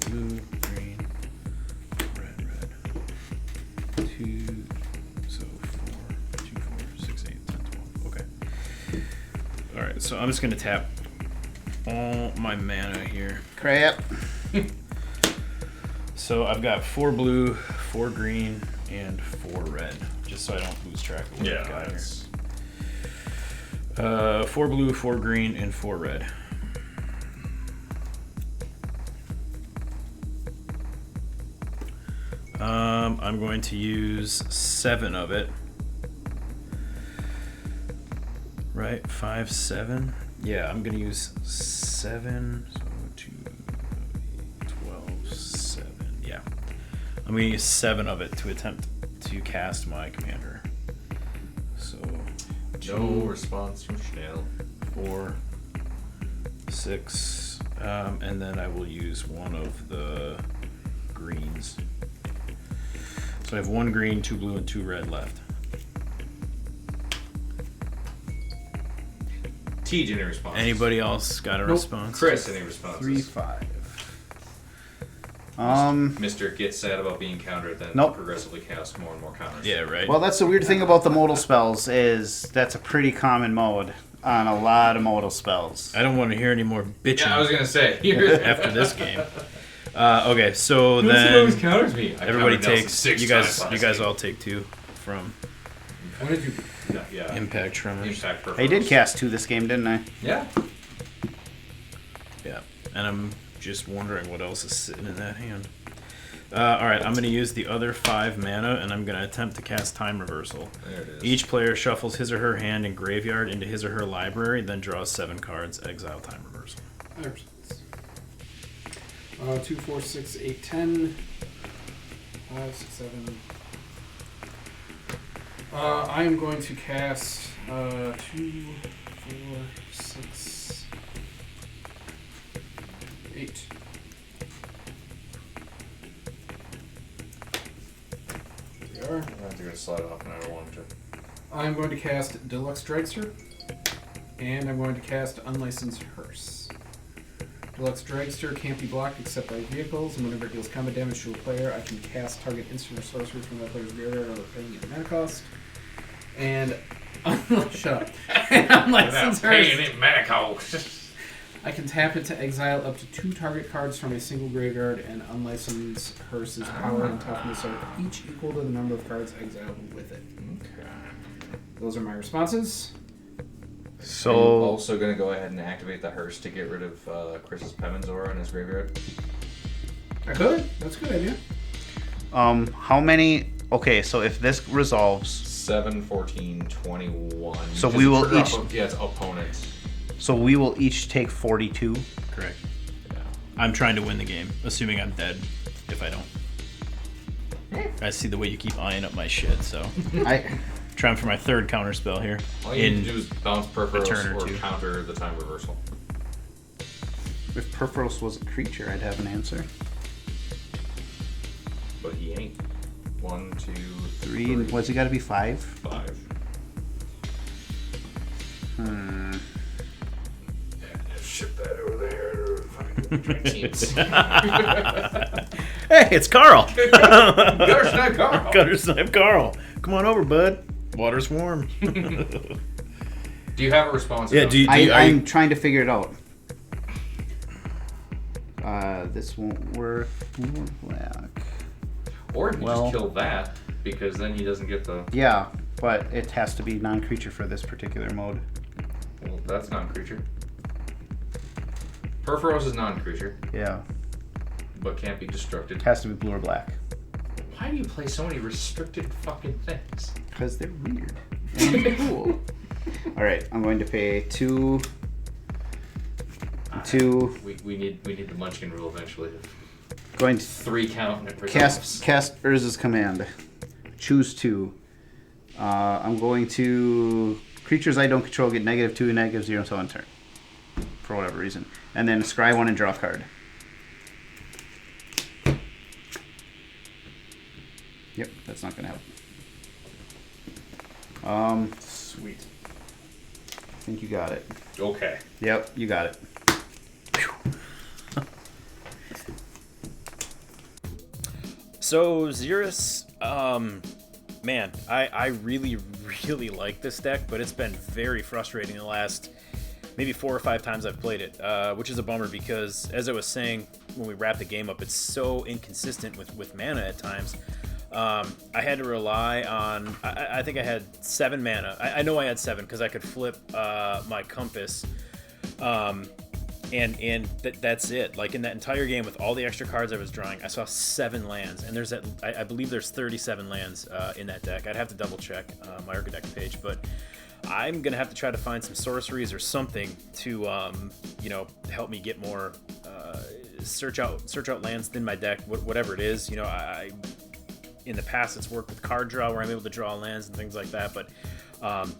blue, green, red, red. 2, so 4, 2, 4, 6, 8, 10, 12. Okay. Alright, so I'm just gonna tap all my mana here. Crap. So I've got 4 blue, 4 green, and 4 red, just so I don't lose track of what I've got here. 4 blue, 4 green, and 4 red. I'm going to use 7 of it. Right, 5, 7. Yeah, I'm gonna use 7. So 2, 12, 7. Yeah, I'm gonna use 7 of it to attempt to cast my commander. So No response from Schnell. 4, 6, and then I will use one of the greens. So I have 1 green, 2 blue, and 2 red left. Tej, any response? Anybody else got a response? Chris, any responses? 3, 5. Mr. Gets sad about being countered, then Nope. progressively cast more and more counters. Yeah, right. Well, that's the weird thing about the modal spells is that's a pretty common mode on a lot of modal spells. I don't want to hear any more bitching Yeah, I was gonna say. after this game. Okay, so Who then always counters me? I everybody countered Nelson takes. 6 You times guys, last you guys game. all take 2 from What did you... Yeah. Impact Tremors. Impact Performance. I did cast 2 this game, didn't I? Yeah. Yeah, and I'm just wondering what else is sitting in that hand. Alright, I'm going to use the other 5 mana, and I'm going to attempt to cast Time Reversal. There it is. Each player shuffles his or her hand and graveyard into his or her library, then draws 7 cards, exile Time Reversal. 2, 4, 6, 8, 10. 5, 6, 7. I am going to cast 2, 4, 6, 8. There they are. I have to go slide off and I don't want to. I'm going to cast Deluxe Dragster, and I'm going to cast Unlicensed Hearse. Deluxe Dragster can't be blocked except by vehicles, and whenever it deals combat damage to a player, I can cast target instant or sorcery from that player's graveyard without paying any mana cost. And shut up. Unlicensed Hearse. mana cost. I can tap it to exile up to 2 target cards from a single graveyard, and Unlicensed Hearse's power and toughness are each equal to the number of cards exiled with it. Okay. Those are my responses. Are you So also going to go ahead and activate the hearse to get rid of Chris's Pemen's Aura in his graveyard? I could. That's a good idea. how many? Okay, so if this resolves, 7, 14, 21. So Because we will trigger each- off of- Yeah, it's opponent. so we will each take 42. Correct. Yeah. I'm trying to win the game, assuming I'm dead if I don't. I see the way you keep eyeing up my shit, so. I trying trying for my third counter spell here. All you need to do is bounce Perforos turn or or two. counter the time reversal. If Perforos was a creature, I'd have an answer. But he ain't. 1, 2, 3. What's he got to be 5? 5. Hmm. Ship that over there. Fucking drink teams. Hey, it's Carl. Gutter Snipe Carl. Gutter Snipe Carl. Come on over, bud. Water's warm. Do you have a response? Yeah, I'm trying to figure it out. This won't work. Black. Or you Well- just kill that, because then he doesn't get the... Yeah, but it has to be non-creature for this particular mode. Well, that's non-creature. Perforos is non-creature, Yeah, but can't be destructed. it has to be blue or black. Why do you play so many restricted fucking things? Because they're weird and cool. Alright, I'm going to pay 2. We need the Munchkin rule eventually. Going to 3 count and it cast Urza's command. Choose 2. I'm going to... Creatures I don't control get -2, -0 until end turn. For whatever reason. And then scry 1 and draw a card. Yep, that's not going to help. Sweet. I think you got it. Okay. Yep, you got it. So Xyris, man, I really like this deck, but it's been very frustrating the last maybe 4 or 5 times I've played it, which is a bummer because, as I was saying when we wrapped the game up, it's so inconsistent with mana at times. I had to rely on, I think I had 7 mana. I know I had 7 because I could flip my compass. And that's it. Like in that entire game with all the extra cards I was drawing, I saw 7 lands, and there's I believe there's 37 lands in that deck. I'd have to double check my Architect page, but I'm gonna have to try to find some sorceries or something to help me get more search out lands in my deck, whatever it is. I in the past it's worked with card draw where I'm able to draw lands and things like that, but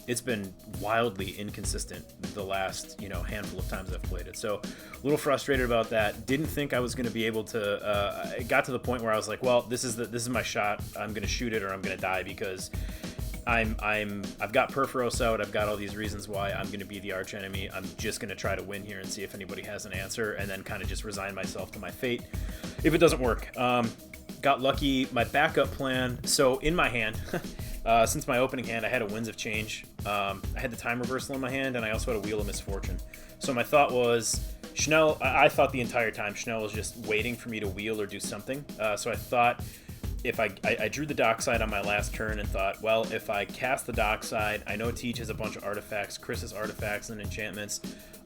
it's been wildly inconsistent the last handful of times I've played it. So a little frustrated about that. Didn't think I was going to be able to. It got to the point where I was like, well, this is my shot. I'm going to shoot it or I'm going to die because I've got Perforos out. I've got all these reasons why I'm going to be the arch enemy. I'm just going to try to win here and see if anybody has an answer, and then kind of just resign myself to my fate if it doesn't work. Got lucky. My backup plan. So in my hand. Since my opening hand, I had a Winds of Change. I had the Time Reversal in my hand, and I also had a Wheel of Misfortune. So my thought was, Schnell, I thought the entire time Schnell was just waiting for me to wheel or do something. So I thought if I drew the Dockside on my last turn and thought, well, if I cast the Dockside, I know Teach has a bunch of artifacts, Chris has artifacts and enchantments.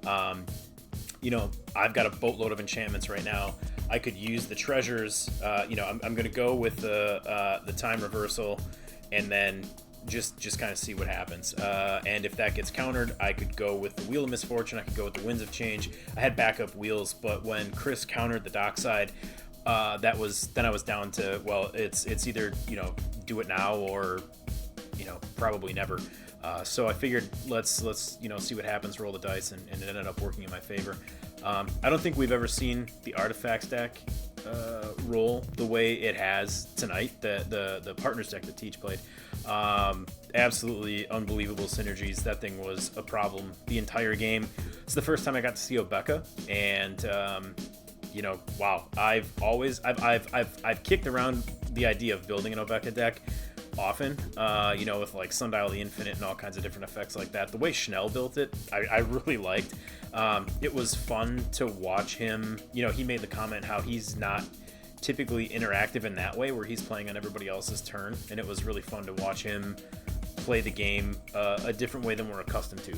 I've got a boatload of enchantments right now. I could use the treasures. I'm going to go with the Time Reversal, and then just kind of see what happens. And if that gets countered, I could go with the Wheel of Misfortune. I could go with the Winds of Change. I had backup wheels, but when Chris countered the Dockside, then I was down to, well, it's either do it now or probably never. So I figured let's see what happens, roll the dice, and it ended up working in my favor. I don't think we've ever seen the Artifacts deck roll the way it has tonight. The Partners deck that Teach played, absolutely unbelievable synergies. That thing was a problem the entire game. It's the first time I got to see Obeka, and wow, I've kicked around the idea of building an Obeka deck often, with like Sundial the Infinite and all kinds of different effects like that. The way Schnell built it, I really liked. It was fun to watch him. He made the comment how he's not typically interactive in that way, where he's playing on everybody else's turn, and it was really fun to watch him play the game a different way than we're accustomed to.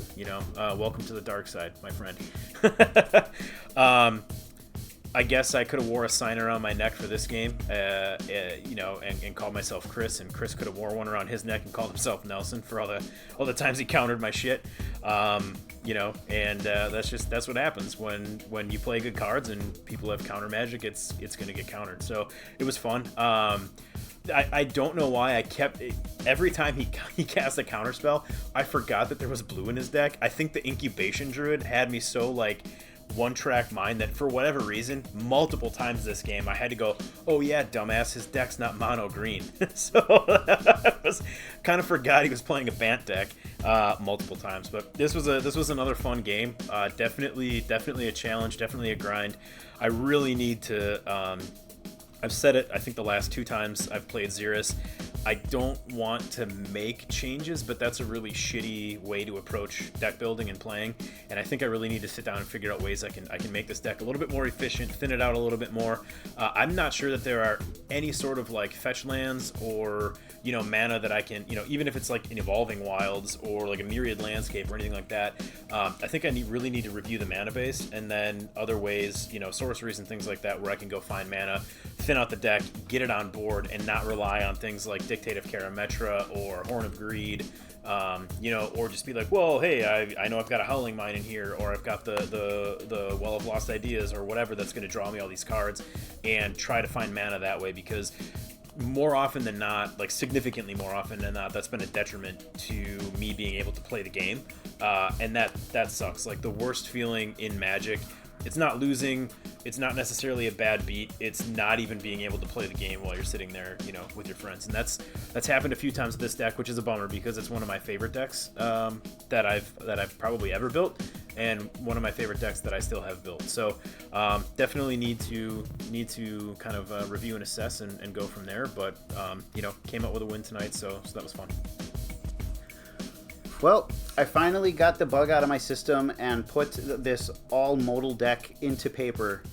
Welcome to the dark side, my friend. I guess I could have wore a sign around my neck for this game, and called myself Chris, and Chris could have wore one around his neck and called himself Nelson for all the times he countered my shit. That's what happens when you play good cards and people have counter magic. It's going to get countered. So it was fun. I don't know why I kept every time he cast a counterspell, I forgot that there was blue in his deck. I think the Incubation Druid had me so like one-track mind that for whatever reason, multiple times this game, I had to go, oh yeah, dumbass, his deck's not mono green. So I was kind of forgot he was playing a Bant deck multiple times. But this was another fun game. Definitely a challenge, definitely a grind. I really need to. I've said it, I think the last 2 times I've played Xyris. I don't want to make changes, but that's a really shitty way to approach deck building and playing. And I think I really need to sit down and figure out ways I can make this deck a little bit more efficient, thin it out a little bit more. I'm not sure that there are any sort of like fetch lands or mana that I can, even if it's like an Evolving Wilds or like a Myriad Landscape or anything like that. I think I really need to review the mana base, and then other ways, sorceries and things like that, where I can go find mana, thin out the deck, get it on board, and not rely on things like Dictate of Karametra or Horn of Greed, or just be like, well, hey, I know I've got a Howling Mine in here, or I've got the Well of Lost Ideas or whatever that's going to draw me all these cards, and try to find mana that way, because more often than not, like significantly more often than not, that's been a detriment to me being able to play the game, and that sucks. Like the worst feeling in Magic, it's not losing, it's not necessarily a bad beat, it's not even being able to play the game while you're sitting there, with your friends. And that's happened a few times with this deck, which is a bummer, because it's one of my favorite decks that I've probably ever built, and one of my favorite decks that I still have built. So definitely need to kind of review and assess and go from there. But came out with a win tonight, so that was fun. Well, I finally got the bug out of my system and put this all-modal deck into paper.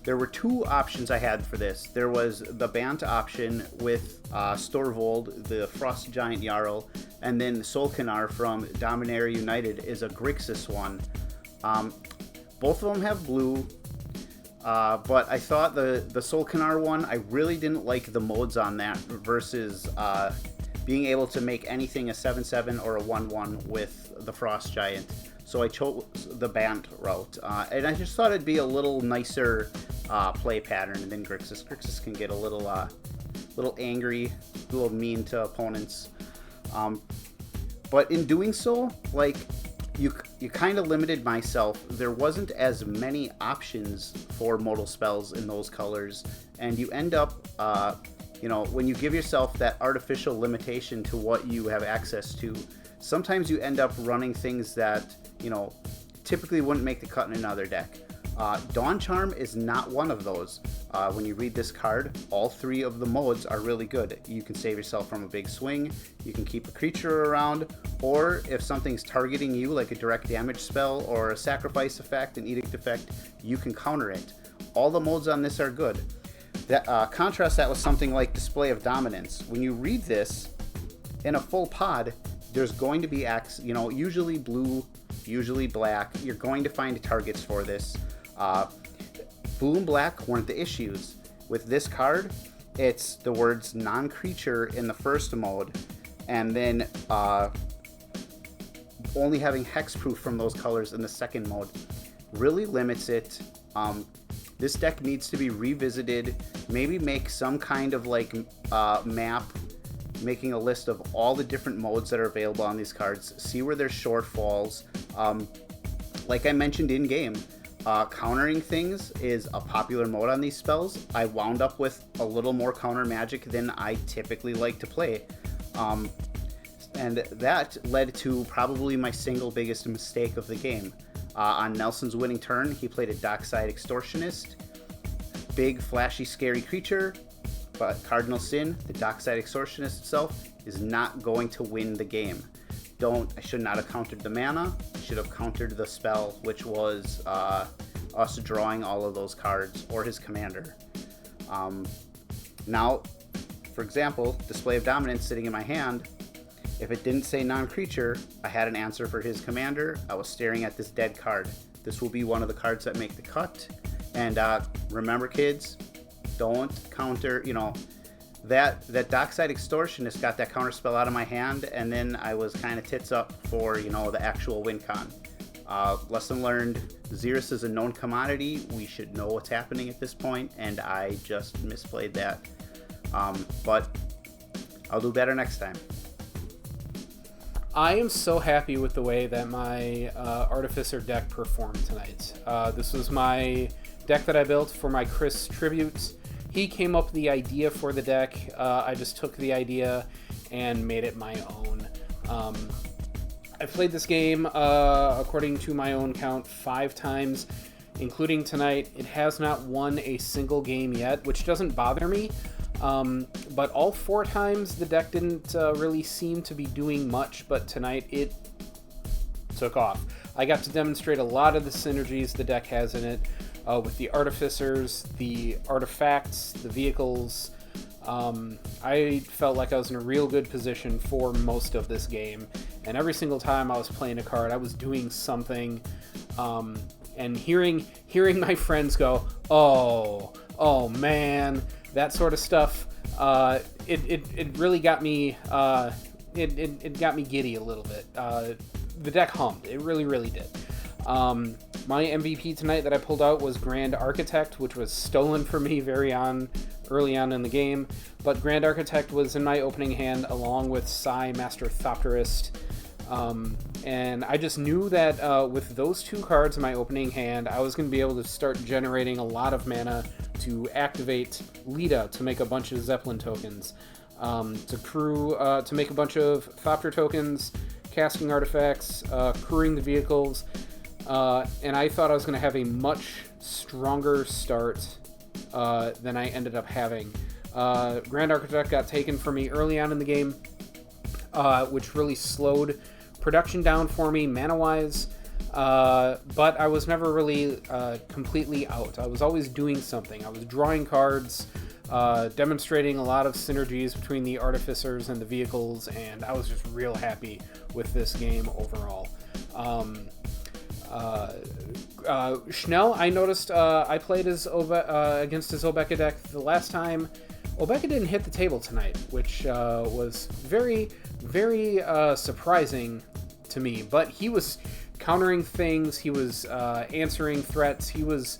There were 2 options I had for this. There was the Bant option with Storvold, the Frost Giant Jarl, and then Solkanar from Dominaria United is a Grixis one. Both of them have blue, but I thought the Solkanar one, I really didn't like the modes on that versus being able to make anything a 7/7 or a 1/1 with the Frost Giant. So I chose the Bant route. And I just thought it'd be a little nicer play pattern than Grixis. Grixis can get a little angry, a little mean to opponents. But in doing so, like, you kind of limited myself. There wasn't as many options for modal spells in those colors. And you end up... when you give yourself that artificial limitation to what you have access to, sometimes you end up running things that, typically wouldn't make the cut in another deck. Dawn Charm is not one of those. When you read this card, all 3 of the modes are really good. You can save yourself from a big swing, you can keep a creature around, or if something's targeting you, like a direct damage spell or a sacrifice effect, an edict effect, you can counter it. All the modes on this are good. Contrast that with something like Display of Dominance. When you read this in a full pod, there's going to be usually blue, usually black. You're going to find targets for this. Blue and black weren't the issues. With this card, it's the words non-creature in the first mode, and then only having hexproof from those colors in the second mode really limits it. This deck needs to be revisited, maybe make some kind of map, making a list of all the different modes that are available on these cards, see where there's shortfalls. Like I mentioned in game, countering things is a popular mode on these spells. I wound up with a little more counter magic than I typically like to play. And that led to probably my single biggest mistake of the game. On Nelson's winning turn, he played a Dockside Extortionist. Big, flashy, scary creature, but Cardinal Sin, the Dockside Extortionist itself, is not going to win the game. I should not have countered the mana. I should have countered the spell, which was us drawing all of those cards, or his commander. Now, for example, Display of Dominance sitting in my hand, if it didn't say non-creature, I had an answer for his commander. I was staring at this dead card. This will be one of the cards that make the cut. And remember, kids, don't counter, that Dockside Extortionist got that counter spell out of my hand, and then I was kind of tits up for, the actual win con. Lesson learned, Xyris is a known commodity. We should know what's happening at this point, and I just misplayed that. But I'll do better next time. I am so happy with the way that my Artificer deck performed tonight. This was my deck that I built for my Chris tribute. He came up with the idea for the deck. I just took the idea and made it my own. I played this game, according to my own count, 5 times, including tonight. It has not won a single game yet, which doesn't bother me. But all 4 times the deck didn't really seem to be doing much, but tonight it took off. I got to demonstrate a lot of the synergies the deck has in it, with the artificers, the artifacts, the vehicles. I felt like I was in a real good position for most of this game, and every single time I was playing a card, I was doing something, and hearing my friends go, oh man, that sort of stuff, it really got me, it got me giddy a little bit. The deck hummed. It really did. My MVP tonight that I pulled out was Grand Architect, which was stolen from me early on in the game, but Grand Architect was in my opening hand along with Psy Master Thopterist, and I just knew that with those 2 cards in my opening hand, I was going to be able to start generating a lot of mana to activate Lita to make a bunch of Zeppelin tokens, to make a bunch of Thopter tokens, casting artifacts, crewing the vehicles, and I thought I was going to have a much stronger start than I ended up having. Grand Architect got taken from me early on in the game, which really slowed production down for me mana-wise, but I was never really completely out. I was always doing something. I was drawing cards, demonstrating a lot of synergies between the artificers and the vehicles, and I was just real happy with this game overall. Schnell, I noticed I played against his Obeka deck the last time. Obeka didn't hit the table tonight, which was very surprising to me, but he was countering things, he was answering threats, he was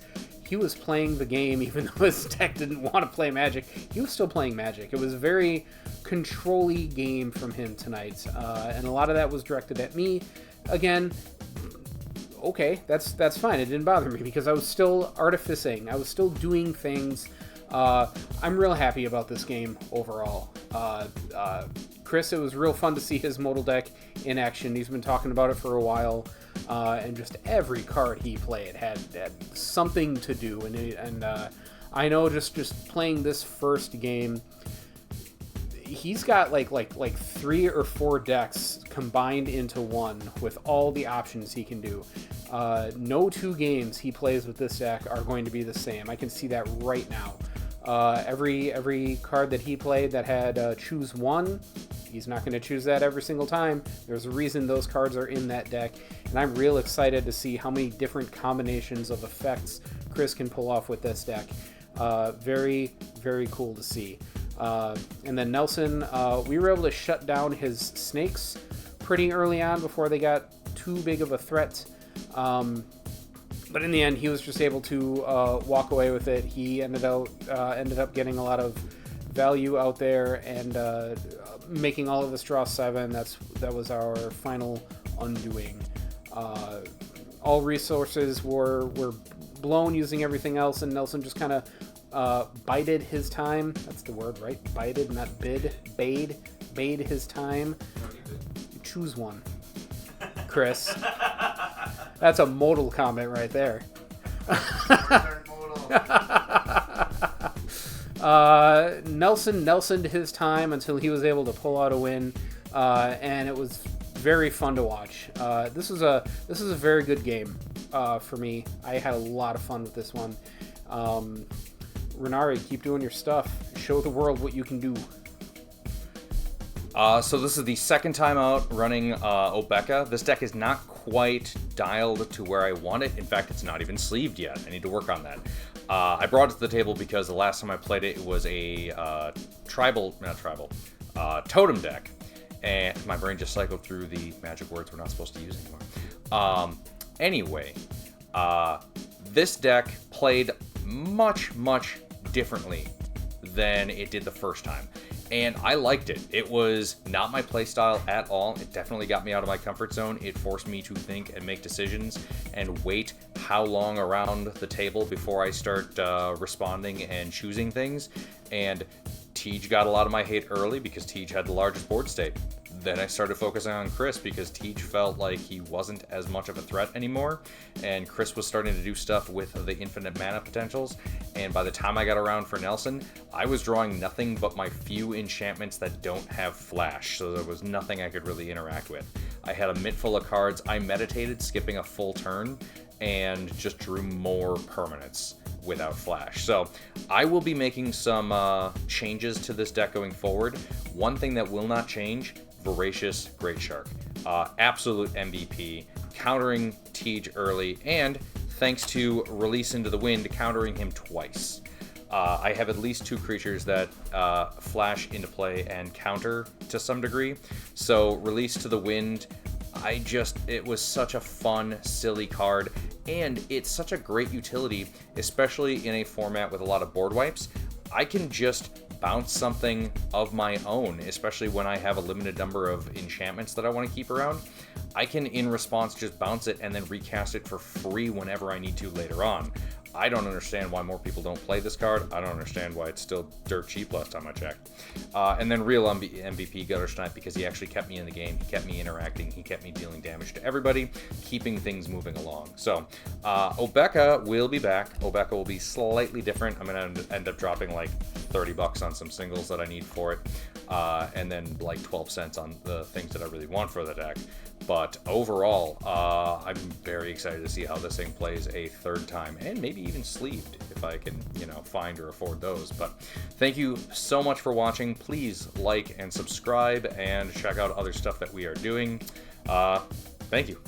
playing the game even though his deck didn't want to play Magic. He was still playing Magic. It was a very control-y game from him tonight, and a lot of that was directed at me. Again, okay, that's fine. It didn't bother me because I was still artificing. I was still doing things. I'm real happy about this game overall. Chris, it was real fun to see his modal deck in action. He's been talking about it for a while, and just every card he played had something to do. And I know just playing this first game, he's got like 3 or 4 decks combined into one with all the options he can do. No 2 games he plays with this deck are going to be the same. I can see that right now. Every card that he played that had choose 1, he's not going to choose that every single time. There's a reason those cards are in that deck, and I'm real excited to see how many different combinations of effects Chris can pull off with this deck. Very cool to see. And then Nelson, we were able to shut down his snakes pretty early on before they got too big of a threat. But in the end, he was just able to walk away with it. He ended up getting a lot of value out there and making all of us draw 7. That was our final undoing. All resources were blown using everything else, and Nelson just kind of bided his time. That's the word, right? Bided, not bid. Bade his time. Choose one, Chris. That's a modal comment right there. Nelson did his time until he was able to pull out a win, and it was very fun to watch. This is a very good game for me. I had a lot of fun with this one. Renari, keep doing your stuff. Show the world what you can do. So this is the second time out running Obeka. This deck is not quite dialed to where I want it. In fact, it's not even sleeved yet. I need to work on that. I brought it to the table because the last time I played it, it was a totem deck. And my brain just cycled through the magic words we're not supposed to use anymore. Anyway, this deck played much differently than it did the first time. And I liked it. It was not my playstyle at all. It definitely got me out of my comfort zone. It forced me to think and make decisions and wait how long around the table before I start responding and choosing things. And Tej got a lot of my hate early because Tej had the largest board state. Then I started focusing on Chris because Tej felt like he wasn't as much of a threat anymore, and Chris was starting to do stuff with the infinite mana potentials, and by the time I got around for Nelson, I was drawing nothing but my few enchantments that don't have flash, so there was nothing I could really interact with. I had a mitt full of cards. I meditated, skipping a full turn, and just drew more permanents without flash. So I will be making some changes to this deck going forward. One thing that will not change: Voracious Great Shark. Absolute MVP, countering Tej early, and thanks to Release into the Wind, countering him twice. I have at least 2 creatures that flash into play and counter to some degree. So Release to the Wind, it was such a fun, silly card, and it's such a great utility, especially in a format with a lot of board wipes. I can just bounce something of my own, especially when I have a limited number of enchantments that I want to keep around. I can, in response, just bounce it and then recast it for free whenever I need to later on. I don't understand why more people don't play this card. I don't understand why it's still dirt cheap last time I checked. And then real MVP Guttersnipe, because he actually kept me in the game, he kept me interacting, he kept me dealing damage to everybody, keeping things moving along. So Obeka will be back. Obeka will be slightly different. I'm going to end up dropping like $30 on some singles that I need for it, and then like 12 cents on the things that I really want for the deck. But overall, I'm very excited to see how this thing plays a third time, and maybe even sleeved if I can, find or afford those. But thank you so much for watching. Please like and subscribe and check out other stuff that we are doing. Thank you.